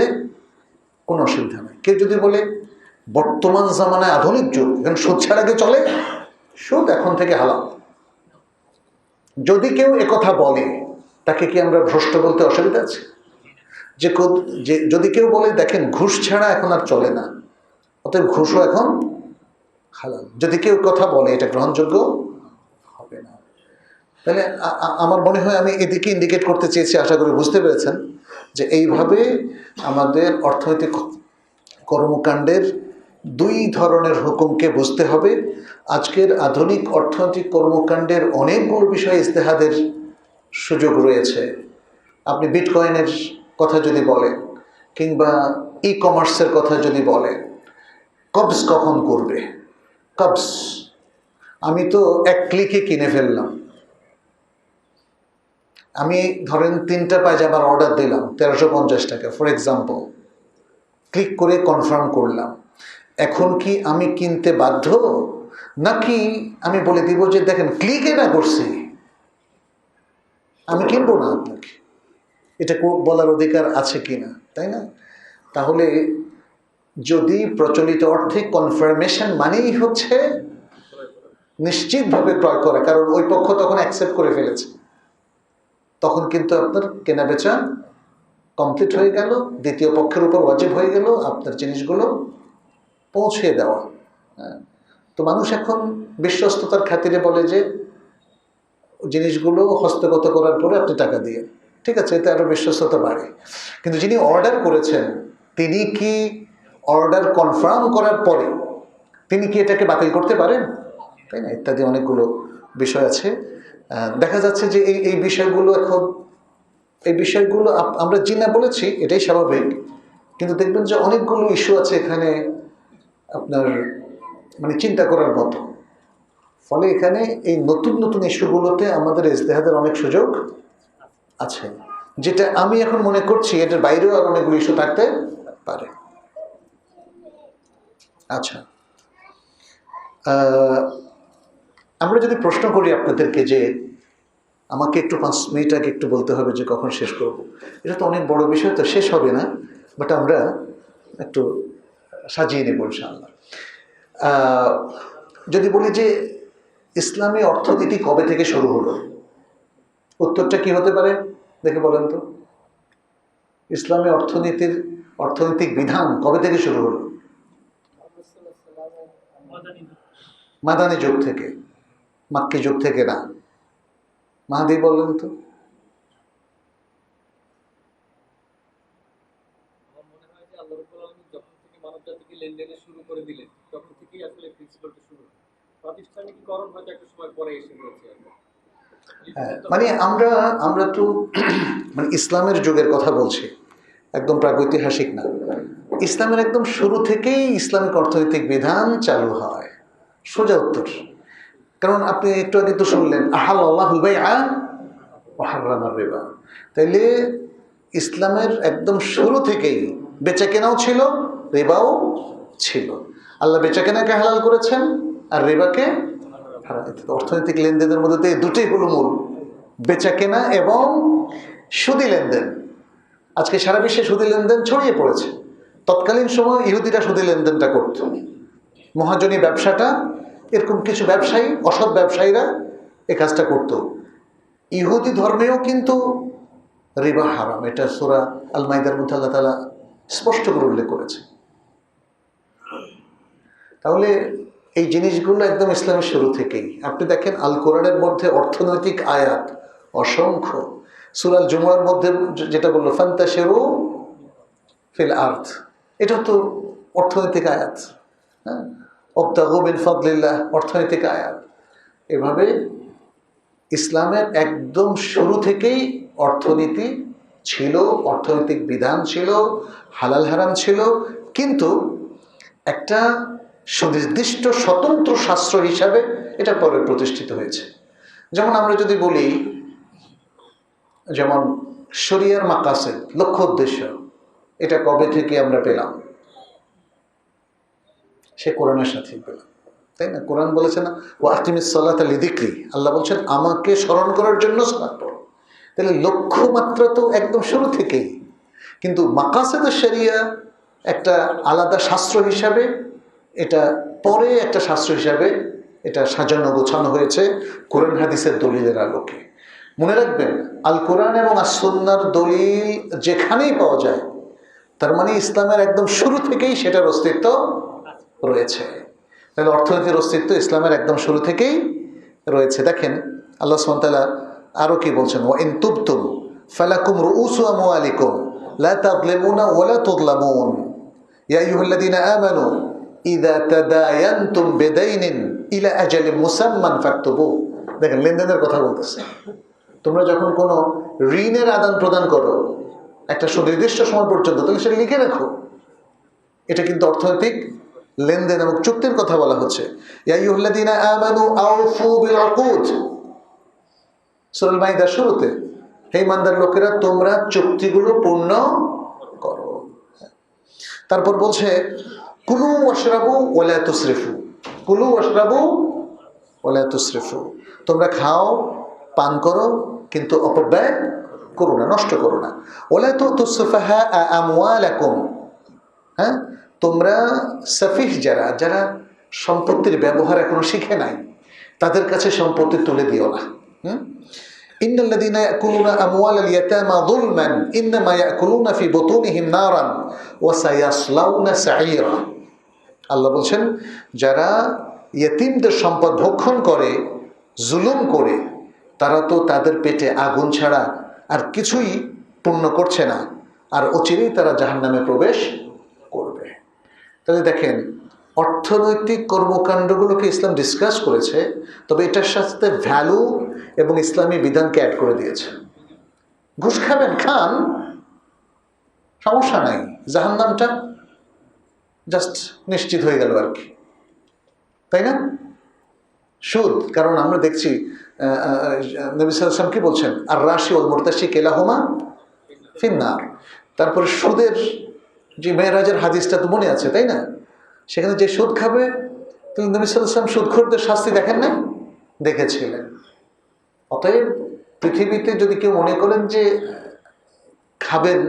কোনো অসুবিধা নেই। কেউ যদি বলে বর্তমান জামানায় আধুনিক যুগ, এখানে সুদ ছাড়া আগে চলে, সুদ এখন থেকে হালাল, যদি কেউ একথা বলে তাকে কি আমরা ভ্রষ্ট বলতে অসুবিধা আছে? যে যদি কেউ বলে দেখেন ঘুষ ছাড়া এখন আর চলে না, অতএব ঘুষও এখন হালাল, যদি কেউ কথা বলে এটা গ্রহণযোগ্য হবে না। তাহলে আমার মনে হয় আমি এদিকে ইন্ডিকেট করতে চেয়েছি, আশা করি বুঝতে পেরেছেন যে এইভাবে আমাদের অর্থনৈতিক কর্মকাণ্ডের দুই ধরনের হুকুমকে বুঝতে হবে। আজকের আধুনিক অর্থনৈতিক কর্মকাণ্ডের অনেকগুলো বিষয়ে ইজতিহাদের সুযোগ রয়েছে। আপনি বিটকয়েনের কথা যদি বলেন কিংবা ই কমার্সের কথা যদি বলেন, কবজ কখন করবে, কবজ আমি তো এক ক্লিকে কিনে ফেললাম, আমি ধরেন 3টা পায়জামার অর্ডার দিলাম 1350 টাকা ফর এক্সাম্পল, ক্লিক করে কনফার্ম করলাম, এখন কি আমি কিনতে বাধ্য, নাকি আমি বলে দিব যে দেখেন ক্লিকে না করছি আমি কিনবো না, আপনাকে এটা বলার অধিকার আছে কিনা, তাই না? তাহলে যদি প্রচলিত অর্থে কনফার্মেশন মানেই হচ্ছে নিশ্চিতভাবে ক্রয় করা, কারণ ওই পক্ষ তখন অ্যাকসেপ্ট করে ফেলেছে, তখন কিন্তু আপনার কেনা বেচা কমপ্লিট হয়ে গেল, দ্বিতীয় পক্ষের উপর ওয়াজিব হয়ে গেল আপনার জিনিসগুলো পৌঁছে দেওয়া। তো মানুষ এখন বিশ্বস্ততার খাতিরে বলে যে জিনিসগুলো হস্তগত করার পরে আপনি টাকা দিয়ে, ঠিক আছে, এতে আরও বিশ্বস্ততা বাড়ে। কিন্তু যিনি অর্ডার করেছেন তিনি কি অর্ডার কনফার্ম করার পরে তিনি কি এটাকে বাতিল করতে পারেন? তাই না, ইত্যাদি অনেকগুলো বিষয় আছে। দেখা যাচ্ছে যে এই বিষয়গুলো এখন আমরা জি না বলেছি, এটাই স্বাভাবিক, কিন্তু দেখবেন যে অনেকগুলো ইস্যু আছে এখানে আপনার মানে চিন্তা করার মতো। ফলে এখানে এই নতুন নতুন ইস্যুগুলোতে আমাদের ইজতিহাদের অনেক সুযোগ আছে, যেটা আমি এখন মনে করছি এটার বাইরেও আর অনেকগুলো ইস্যু থাকতে পারে। আচ্ছা, আমরা যদি প্রশ্ন করি আপনাদেরকে যে আমাকে একটু 5 মিনিট আগে একটু বলতে হবে যে কখন শেষ করব, এটা তো অনেক বড় বিষয়, তো শেষ হবে না, বাট আমরা একটু সাজিয়ে নেব ইনশাআল্লাহ। যদি বলি যে ইসলামী অর্থনীতি কবে থেকে শুরু হলো, উত্তরটা কি হতে পারে দেখে বলেন তো। ইসলামী অর্থনৈতিক বিধান কবে থেকে শুরু হলো? মাদানী যুগ থেকে, মাক্কি যুগ থেকে না। মাহাদি বললেন তো। মানে আমরা তো মানে ইসলামের যুগের কথা বলছি, একদম প্রাগৈতিহাসিক না। ইসলামের একদম শুরু থেকেই ইসলামিক অর্থনৈতিক বিধান চালু হয়, সোজা উত্তর। কারণ আপনি একটু আগে তো শুনলেন আহাল্লাহুল বাইআ ওয়া হাররামার রিবা, তাইলে ইসলামের একদম শুরু থেকেই বেচা কেনাও ছিল, রিবাও ছিল। আল্লাহ বেচা কেনাকে হালাল করেছেন আর রিবাকে হারাম। অর্থনৈতিক লেনদেনের মধ্যে এই দুটোই হলো মূল, বেচা কেনা এবং সুদী লেনদেন। আজকে সারা বিশ্বে সুদী লেনদেন ছড়িয়ে পড়েছে। তৎকালীন সময় ইহুদিরা সুদী লেনদেনটা করত, মহাজনী ব্যবসাটা, এরকম কিছু ব্যবসায়ী, অসৎ ব্যবসায়ীরা এই কাজটা করত। ইহুদি ধর্মেও কিন্তু রিবা হারাম, এটা সূরা আল মাইদার মধ্যে আল্লাহ তাআলা স্পষ্ট করে উল্লেখ করেছে। তাহলে এই জিনিসগুলো একদম ইসলামের শুরু থেকেই। আপনি দেখেন আল কোরআনের মধ্যে অর্থনৈতিক আয়াত অসংখ্য। সূরা আল জুমুআর মধ্যে যেটা বললো ফান্তাশিরু ফিল আরদ, এটা তো অর্থনৈতিক আয়াত। হ্যাঁ, ওয়াবতাগু মিন ফাদলিল্লাহ, অর্থনৈতিক আয়াত। এভাবে ইসলামের একদম শুরু থেকেই অর্থনীতি ছিল, অর্থনৈতিক বিধান ছিল, হালাল হারাম ছিল, কিন্তু একটা সুনির্দিষ্ট স্বতন্ত্র শাস্ত্র হিসাবে এটা পরে প্রতিষ্ঠিত হয়েছে। যেমন আমরা যদি বলি, যেমন শরিয়ার মাকাসিদ, লক্ষ্য উদ্দেশ্য, এটা কবে থেকে আমরা পেলাম? সে কোরআনের সাথেই পেলাম, তাই না? কোরআন বলেছে না ওয়া আকিমিস সালাতা লিযিকরি, আল্লাহ বলছেন আমাকে স্মরণ করার জন্য সালাত পড়ো। তাহলে লক্ষ্যমাত্রা তো একদম শুরু থেকেই, কিন্তু মাকাসিদুশ শরিয়া একটা আলাদা শাস্ত্র হিসাবে, এটা পরে একটা শাস্ত্র হিসাবে এটা সাজানো গোছানো হয়েছে কোরআন হাদিসের দলিলের আলোকে। মনে রাখবেন, আল কোরআন এবং আস সুন্নাহর দলিল যেখানেই পাওয়া যায়, তার মানে ইসলামের একদম শুরু থেকেই সেটার অস্তিত্ব রয়েছে। তাহলে অর্থনীতির অস্তিত্ব ইসলামের একদম শুরু থেকেই রয়েছে। দেখেন আল্লাহ সুবহানাহু ওয়া তাআলা আরও কি বলছেন, ওয়া ইন তুবতুম ফালাকুম রুউসু আমওয়ালিকুম লা তাযলিমুনা ওয়া লা তুযলামুন ইয়া আইয়ুহাল্লাযীনা আমানু ইযা তাদায়ানতুম বিদাইনিন ইলা আজালিন মুসাম্মান ফাকতুবু। দেখেন লেনদেনের কথা বলতেছে। তোমরা যখন কোনো ঋণের আদান প্রদান করো একটা সুনির্দিষ্ট সময় পর্যন্ত, তাহলে সেটা লিখে রাখো। এটা কিন্তু অর্থনৈতিক লেনদেন এবং চুক্তির কথা বলা হচ্ছে। ইয়া আইয়ুহাল্লাযীনা আমানু আউফু বিল উকুদ, সূরা আল মাইদার শুরুতে, হে ইমানদার লোকেরা তোমরা চুক্তিগুলো পূর্ণ করো। তারপর বলছে কুলু ওয়াশরাবু ওয়া লা তুসরিফু, কুলু ওয়াশরাবু ওয়া লা তুসরিফু, তোমরা খাও পান করো কিন্তু অপব্যয় করো না, নষ্ট করো না। ওয়া লা তুতুস সুফাহা আমওয়ালাকুম, হ্যাঁ, তোমরা সাফিহ যারা সম্পত্তির ব্যবহার এখনো শিখে নাই, তাদের কাছে সম্পত্তি তুলে দিও না। ইন্নাল্লাযীনা ইয়াকুলুনা আমওয়ালাল ইয়াতামা যুলমান ইন্নামা ইয়াকুলুনা ফি বুতুনিহিম নারান ওয়া সায়াসলাউনা সাঈরা। আল্লাহ বলছেন যারা ইয়েতিমদের সম্পদ ভক্ষণ করে, জুলুম করে, তারা তো তাদের পেটে আগুন ছাড়া আর কিছুই পূর্ণ করছে না, আর অচিরেই তারা জাহান্নামে প্রবেশ করবে। তাহলে দেখেন, অর্থনৈতিক কর্মকাণ্ডগুলোকে ইসলাম ডিসকাস করেছে, তবে এটার সাথে ভ্যালু এবং ইসলামী বিধানকে অ্যাড করে দিয়েছে। ঘুষ খাবেন, খান, সমস্যা নাই, জাহান্নামটা জাস্ট নিশ্চিত হয়ে গেল আর কি, তাই না? সুদ, কারণ আমরা দেখছি নবী সাল্লাল্লাহু আলাইহি ওয়াসাল্লাম কি বলছেন, আর রাশি ওয়াল মুরতাশি কিলাহুমা ফিন্নার। তারপরে সুদের যে মেরাজের হাদিসটা তো মনে আছে, তাই না? সেখানে যে সুদ খাবে, তুমি নবী সাল্লাল্লাহু আলাইহি ওয়াসাল্লাম সুদখোরদের শাস্তি দেখেন না? দেখেছিলেন। অতএব পৃথিবীতে যদি কেউ মনে করেন যে খাবেন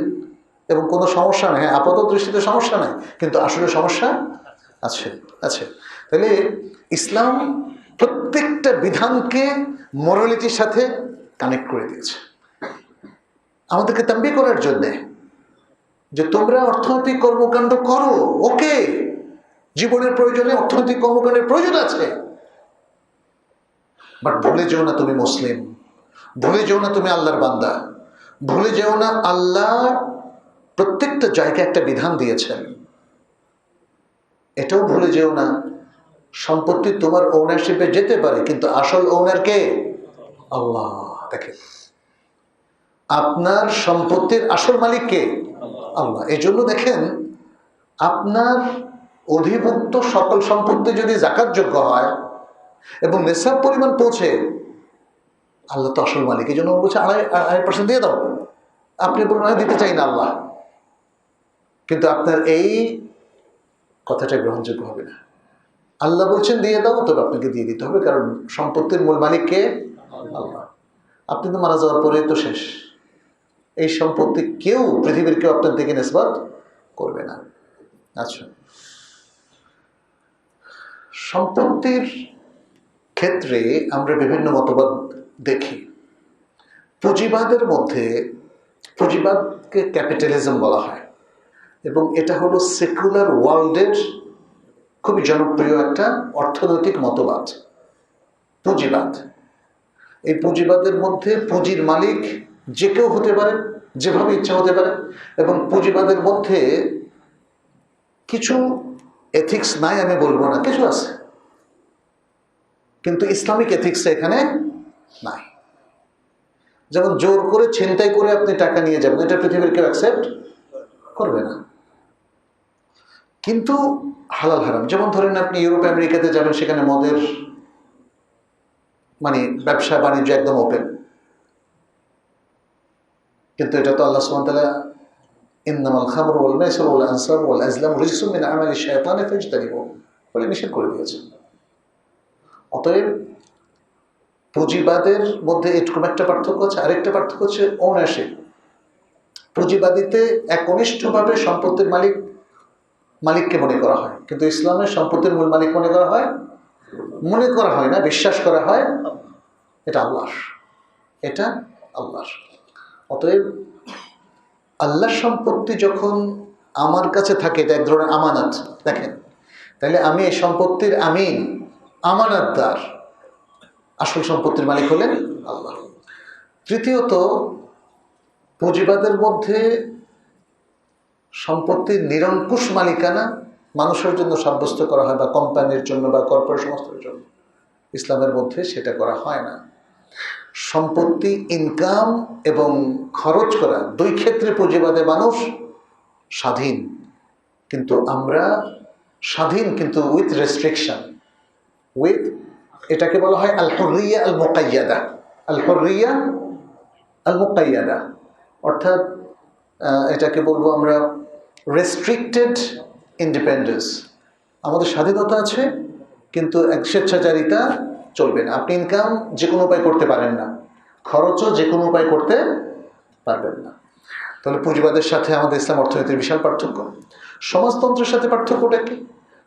এবং কোনো সমস্যা নেই, হ্যাঁ আপাত দৃষ্টিতে সমস্যা নাই, কিন্তু আসলে সমস্যা আছে আছে। তাহলে ইসলাম প্রত্যেকটা বিধানকে মোরালিটির সাথে কানেক্ট করে দিয়েছে, আমাদেরকে তাম্বিহ করার জন্যে যে তোমরা অর্থনৈতিক কর্মকাণ্ড করো, ওকে, জীবনের প্রয়োজনে অর্থনৈতিক কর্মকাণ্ডের প্রয়োজন আছে, বাট ভুলে যেও না তুমি মুসলিম, ভুলে যেও না তুমি আল্লাহর বান্দা, ভুলে যেও না আল্লাহ প্রত্যেকটা জায়গায় একটা বিধান দিয়েছেন। এটাও ভুলে যেও না সম্পত্তি তোমার ওনারশিপে যেতে পারে, কিন্তু আসল ওনার কে? আল্লাহ। দেখেন, আপনার সম্পত্তির আসল মালিক কে? আল্লাহ। এজন্য দেখেন, আপনার অধিভুক্ত সকল সম্পত্তি যদি যাকাতযোগ্য হয় এবং নেশাব পরিমাণ পৌঁছে, আল্লাহ তো আসল মালিক, এই জন্য বলছে 2.5% দিয়ে দাও। আপনি বলুন আমি দিতে চাই না আল্লাহ, কিন্তু আপনার এই কথাটা গ্রহণযোগ্য হবে না। আল্লাহ বলছেন দিয়ে দাও, তবে আপনাকে দিয়ে দিতে হবে, কারণ সম্পত্তির মূল মালিক কে? আল্লাহ। আপনি তো মারা যাওয়ার পরে তো শেষ, এই সম্পত্তি কেউ, পৃথিবীর কেউ আপনার দিকে নিসবত করবে না। আচ্ছা, সম্পত্তির ক্ষেত্রে আমরা বিভিন্ন মতবাদ দেখি। পুঁজিবাদের মধ্যে, পুঁজিবাদকে ক্যাপিটালিজম বলা হয়, এবং এটা হলো সেকুলার ওয়ার্ল্ডের খুবই জনপ্রিয় একটা অর্থনৈতিক মতবাদ, পুঁজিবাদ। এই পুঁজিবাদের মধ্যে পুঁজির মালিক যে কেউ হতে পারে, যেভাবে ইচ্ছা হতে পারে, এবং পুঁজিবাদের মধ্যে কিছু এথিক্স নাই আমি বলবো না, কিছু আছে, কিন্তু ইসলামিক এথিক্স এখানে নাই। যেমন জোর করে ছিনতাই করে আপনি টাকা নিয়ে যাবেন, এটা পৃথিবীর কেউ অ্যাকসেপ্ট করবে না। কিন্তু হালাল হারাম, যেমন ধরেন আপনি ইউরোপ আমেরিকাতে যাবেন, সেখানে মদের মানে ব্যবসা বাণিজ্য একদম ওপেন, কিন্তু এটা তো আল্লাহ সুবহানাহু ওয়া তাআলা ইন্নামাল খামরু ওয়াল মাইসিরু ওয়াল আনসাবু ওয়াল আজলামু রিজসুম মিন আমালি শাইতানি ফাজতানিবুহু বলে নিষেধ করে দিয়েছে। অতএব পুঁজিবাদের মধ্যে এরকম একটা পার্থক্য আছে। আরেকটা পার্থক্য হচ্ছে ওনারশিপ। পুঁজিবাদীতে একনিষ্ঠভাবে সম্পত্তির মালিককে মনে করা হয়, কিন্তু ইসলামের সম্পত্তির মূল মালিক মনে করা হয় না, বিশ্বাস করা হয় এটা আল্লাহর, এটা আল্লাহর। অতএব আল্লাহর সম্পত্তি যখন আমার কাছে থাকে, এটা এক ধরনের আমানত। দেখেন, তাহলে আমি এই সম্পত্তির আমানতদার, আসল সম্পত্তির মালিক হলেন আল্লাহ। তৃতীয়ত, পুঁজিবাদের মধ্যে সম্পত্তির নিরঙ্কুশ মালিকানা মানুষের জন্য সাব্যস্ত করা হয়, বা কোম্পানির জন্য বা কর্পোরেট সংস্থার জন্য। ইসলামের মধ্যে সেটা করা হয় না। সম্পত্তি ইনকাম এবং খরচ করা দুই ক্ষেত্রে পুঁজিবাদে মানুষ স্বাধীন, কিন্তু আমরা স্বাধীন কিন্তু উইথ রেস্ট্রিকশন, এটাকে বলা হয় আল হুররিয়া আল মুকাইয়াদা। আল হুররিয়া আল মুকাইয়াদা অর্থাৎ এটাকে বলবো আমরা রেস্ট্রিক্টেড ইন্ডিপেন্ডেন্স। আমাদের স্বাধীনতা আছে, কিন্তু এক স্বেচ্ছাচারিতা চলবে না। আপনি ইনকাম যে কোনো উপায় করতে পারেন না, খরচও যে কোনো উপায় করতে পারবেন না। তাহলে পুঁজিবাদের সাথে আমাদের ইসলাম অর্থনীতির বিশাল পার্থক্য। সমাজতন্ত্রের সাথে পার্থক্যটা কি?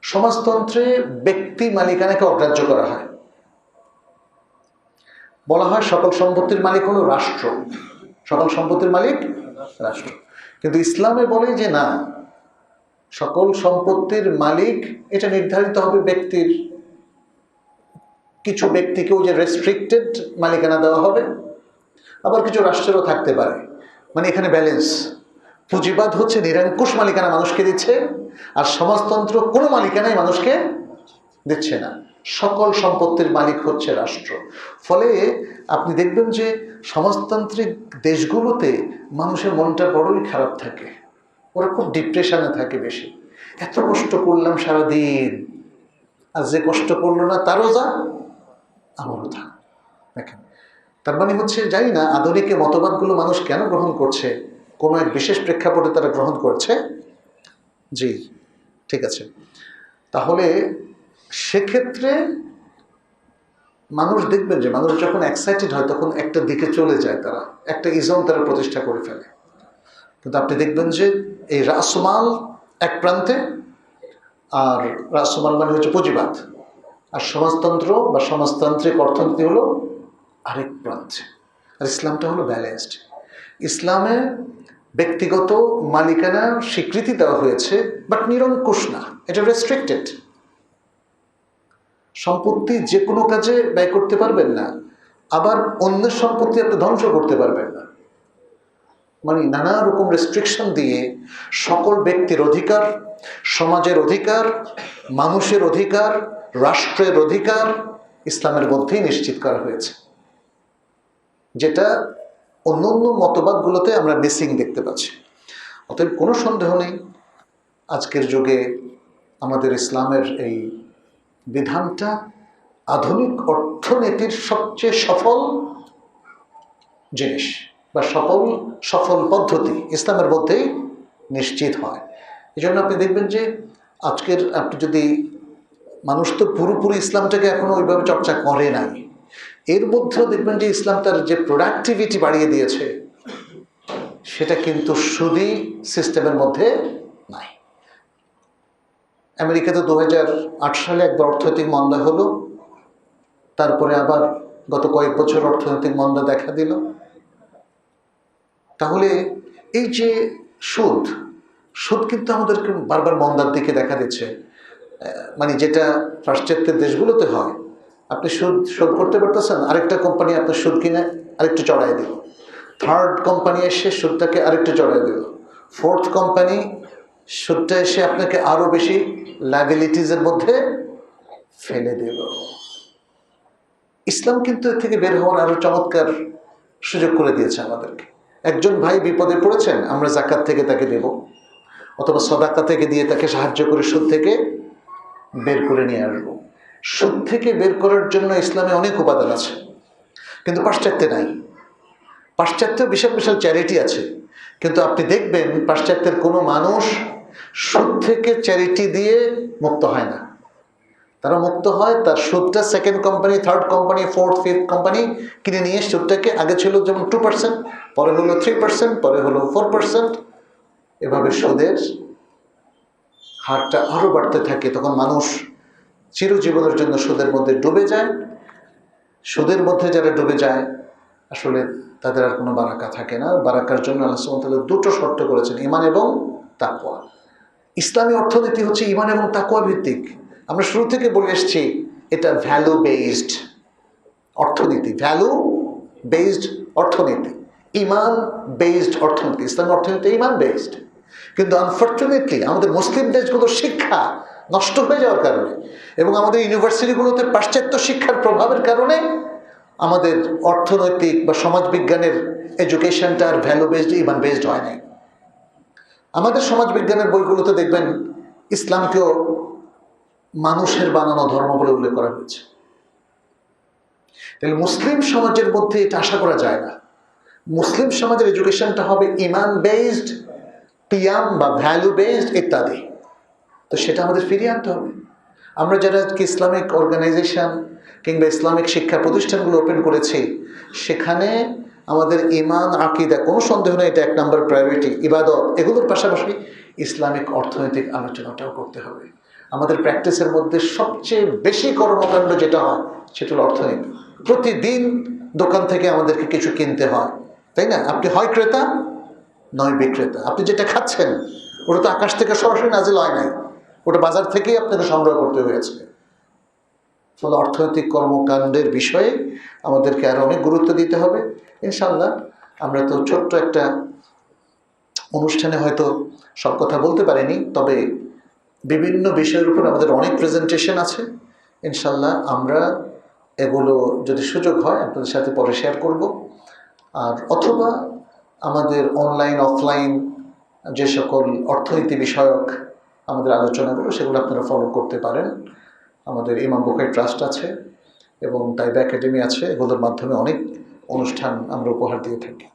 সমাজতন্ত্রে ব্যক্তি মালিকানাকে অগ্রাহ্য করা হয়, বলা হয় সকল সম্পত্তির মালিক হলো রাষ্ট্র, সকল সম্পত্তির মালিক রাষ্ট্র। কিন্তু ইসলামে বলে যে না, সকল সম্পত্তির মালিক এটা নির্ধারিত হবে ব্যক্তির কিছু ব্যক্তিকেও যে রেস্ট্রিক্টেড মালিকানা দেওয়া হবে, আবার কিছু রাষ্ট্রেরও থাকতে পারে। মানে এখানে ব্যালেন্স। পুঁজিবাদ হচ্ছে নিরঙ্কুশ মালিকানা মানুষকে দিচ্ছে, আর সমাজতন্ত্র কোনো মালিকানাই মানুষকে দিচ্ছে না। সকল সম্পত্তির মালিক হচ্ছে রাষ্ট্র। ফলে আপনি দেখবেন যে সমাজতান্ত্রিক দেশগুলোতে মানুষের মনটা বড়ই খারাপ থাকে, ওরা খুব ডিপ্রেশনে থাকে বেশি। এত কষ্ট করলাম সারাদিন, আর যে কষ্ট করলো না তারও যা আমারও তা। দেখেন, তার মানে হচ্ছে জানি না আধুনিক মতবাদগুলো মানুষ কেন গ্রহণ করছে, কোনো এক বিশেষ প্রেক্ষাপটে তারা গ্রহণ করছে। জি, ঠিক আছে। তাহলে সেক্ষেত্রে মানুষ দেখবেন যে মানুষ যখন এক্সাইটেড হয় তখন একটা দিকে চলে যায়, তারা একটা ইজম তারা প্রতিষ্ঠা করে ফেলে। কিন্তু আপনি দেখবেন যে এই রাসমাল এক প্রান্তে, আর রাসমাল মানে হচ্ছে পুঁজিবাদ, আর সমাজতন্ত্র বা সমাজতান্ত্রিক অর্থনীতি হলো আরেক প্রান্তে। আর ইসলামটা হলো ব্যালেন্সড। ইসলামে ব্যক্তিগত মালিকানা স্বীকৃতি দেওয়া হয়েছে, বাট নিরঙ্কুশ না, এটা রেস্ট্রিক্টেড। সম্পত্তি যে কোনো কাজে ব্যয় করতে পারবেন না, আবার অন্যের সম্পত্তি আপনি ধ্বংস করতে পারবেন না। মানে নানা রকম রেস্ট্রিকশন দিয়ে সকল ব্যক্তির অধিকার, সমাজের অধিকার, মানুষের অধিকার, রাষ্ট্রের অধিকার ইসলামের মধ্যেই নিশ্চিত করা হয়েছে, যেটা অন্য অন্য মতবাদগুলোতে আমরা মিসিং দেখতে পাচ্ছি। অতএব কোনো সন্দেহ নেই, আজকের যুগে আমাদের ইসলামের এই বিধানটা আধুনিক অর্থনীতির সবচেয়ে সফল জিনিস বা সফল পদ্ধতি ইসলামের মধ্যেই নিশ্চিত হয়। এই জন্য আপনি দেখবেন যে আজকের আপনি যদি, মানুষ তো পুরোপুরি ইসলামটাকে এখনো ওইভাবে চর্চা করে নাই, এর মধ্যেও দেখবেন যে ইসলাম তার যে প্রোডাক্টিভিটি বাড়িয়ে দিয়েছে সেটা কিন্তু সুদী সিস্টেমের মধ্যে নাই। আমেরিকাতে 2008 সালে একবার অর্থনৈতিক মন্দা হলো, তারপরে আবার গত কয়েক বছর অর্থনৈতিক মন্দা দেখা দিল। তাহলে এই যে সুদ কিন্তু আমাদেরকে বারবার মন্দার দিকে দেখা দিচ্ছে। মানে যেটা পাশ্চাত্যের দেশগুলোতে হয়, আপনি সুদ শোধ করতে পারতেছেন, আরেকটা কোম্পানি আপনার সুদ কিনে আরেকটু চড়াই দিল, থার্ড কোম্পানি এসে সুদটাকে আরেকটু চড়াই দিল, ফোর্থ কোম্পানি সুদটা এসে আপনাকে আরও বেশি লায়াবিলিটিসের মধ্যে ফেলে দিল। ইসলাম কিন্তু এর থেকে বের হওয়ার আরো চমৎকার সুযোগ করে দিয়েছে আমাদেরকে। একজন ভাই বিপদে পড়েছেন, আমরা যাকাত থেকে তাকে দেব, অথবা সদাকা থেকে দিয়ে তাকে সাহায্য করে সুদ থেকে বের করে নিয়ে আসবো। সুদ থেকে বের করার জন্য ইসলামে অনেক উপাদান আছে, কিন্তু পাশ্চাত্যে নাই। পাশ্চাত্যে বিশাল বিশাল চ্যারিটি আছে, কিন্তু আপনি দেখবেন পাশ্চাত্যের কোনো মানুষ সুদ থেকে চ্যারিটি দিয়ে মুক্ত হয় না। তারা মুক্ত হয় তার সুদটা second company, third company, fourth, fifth company কিনে নিয়ে সুদটাকে, আগে ছিল যেমন 2%, পরে হলো 3%, পরে হলো 4%, এভাবে সুদের হারটা আরও বাড়তে থাকে। তখন মানুষ চিরজীবনের জন্য সুদের মধ্যে ডুবে যায়। সুদের মধ্যে যারা ডুবে যায় আসলে তাদের আর কোনো বারাকা থাকে না। বারাকার জন্য আল্লাহ সুবহানাহু ওয়া তাআলা দুটো শর্ত করেছেন, ঈমান এবং তাকওয়া। ইসলামী অর্থনীতি হচ্ছে ঈমান এবং তাকওয়া ভিত্তিক। আমরা শুরু থেকে বলে এসেছি এটা ভ্যালু বেসড অর্থনীতি, ভ্যালু বেসড অর্থনীতি, ঈমান বেসড অর্থনীতি। ইসলামী অর্থনীতি ঈমান বেসড। কিন্তু আনফর্চুনেটলি আমাদের মুসলিম দেশগুলোর শিক্ষা নষ্ট হয়ে যাওয়ার কারণে এবং আমাদের ইউনিভার্সিটিগুলোতে পাশ্চাত্য শিক্ষার প্রভাবের কারণে আমাদের অর্থনৈতিক বা সমাজবিজ্ঞানের এডুকেশনটা আর ভ্যালু বেসড, ঈমান বেসড হয় নাই। আমাদের সমাজবিজ্ঞানের বইগুলোতে দেখবেন ইসলামকেও মানুষের বানানো ধর্ম বলে উল্লেখ করা হয়েছে। তাহলে মুসলিম সমাজের মধ্যে এটা আশা করা যায় না। মুসলিম সমাজের এডুকেশনটা হবে ঈমান বেসড, কিয়াম বা ভ্যালু বেসড ইত্যাদি। তো সেটা আমাদের ফিরিয়ে আনতে হবে। আমরা যারা ইসলামিক অর্গানাইজেশন কিংবা ইসলামিক শিক্ষা প্রতিষ্ঠানগুলো ওপেন করেছি, সেখানে আমাদের ঈমান, আকীদা, কোনো সন্দেহ নেই এটা 1 নম্বর প্রায়োরিটি, ইবাদত, এগুলোর পাশাপাশি ইসলামিক অর্থনৈতিক আলোচনাটাও করতে হবে। আমাদের প্র্যাকটিসের মধ্যে সবচেয়ে বেশি কর্মকাণ্ড যেটা হয় সেটা হলো অর্থনীতি। প্রতিদিন দোকান থেকে আমাদেরকে কিছু কিনতে হয়, তাই না? আপনি হয় ক্রেতা নয় বিক্রেতা। আপনি যেটা খাচ্ছেন ওটা তো আকাশ থেকে সরাসরি নাজিল হয় নাই, ওটা বাজার থেকেই আপনাকে সংগ্রহ করতে হয়েছে। ফলে অর্থনৈতিক কর্মকাণ্ডের বিষয়ে আমাদেরকে আরও অনেক গুরুত্ব দিতে হবে। ইনশাআল্লাহ আমরা তো ছোট্ট একটা অনুষ্ঠানে হয়তো সব কথা বলতে পারিনি, তবে বিভিন্ন বিষয়ের উপর আমাদের অনেক প্রেজেন্টেশন আছে। ইনশাআল্লাহ আমরা এগুলো যদি সুযোগ হয় আপনাদের সাথে পরে শেয়ার করব। আর অথবা আমাদের অনলাইন অফলাইন যে সকল অর্থনীতি বিষয়ক আমাদের আলোচনাগুলো সেগুলো আপনারা ফলো করতে পারেন। আমাদের ইমাম বুখারী ট্রাস্ট আছে এবং তাইবা একাডেমি আছে, এগুলোর মাধ্যমে অনেক অনুষ্ঠান আমরা উপহার দিয়ে থাকি।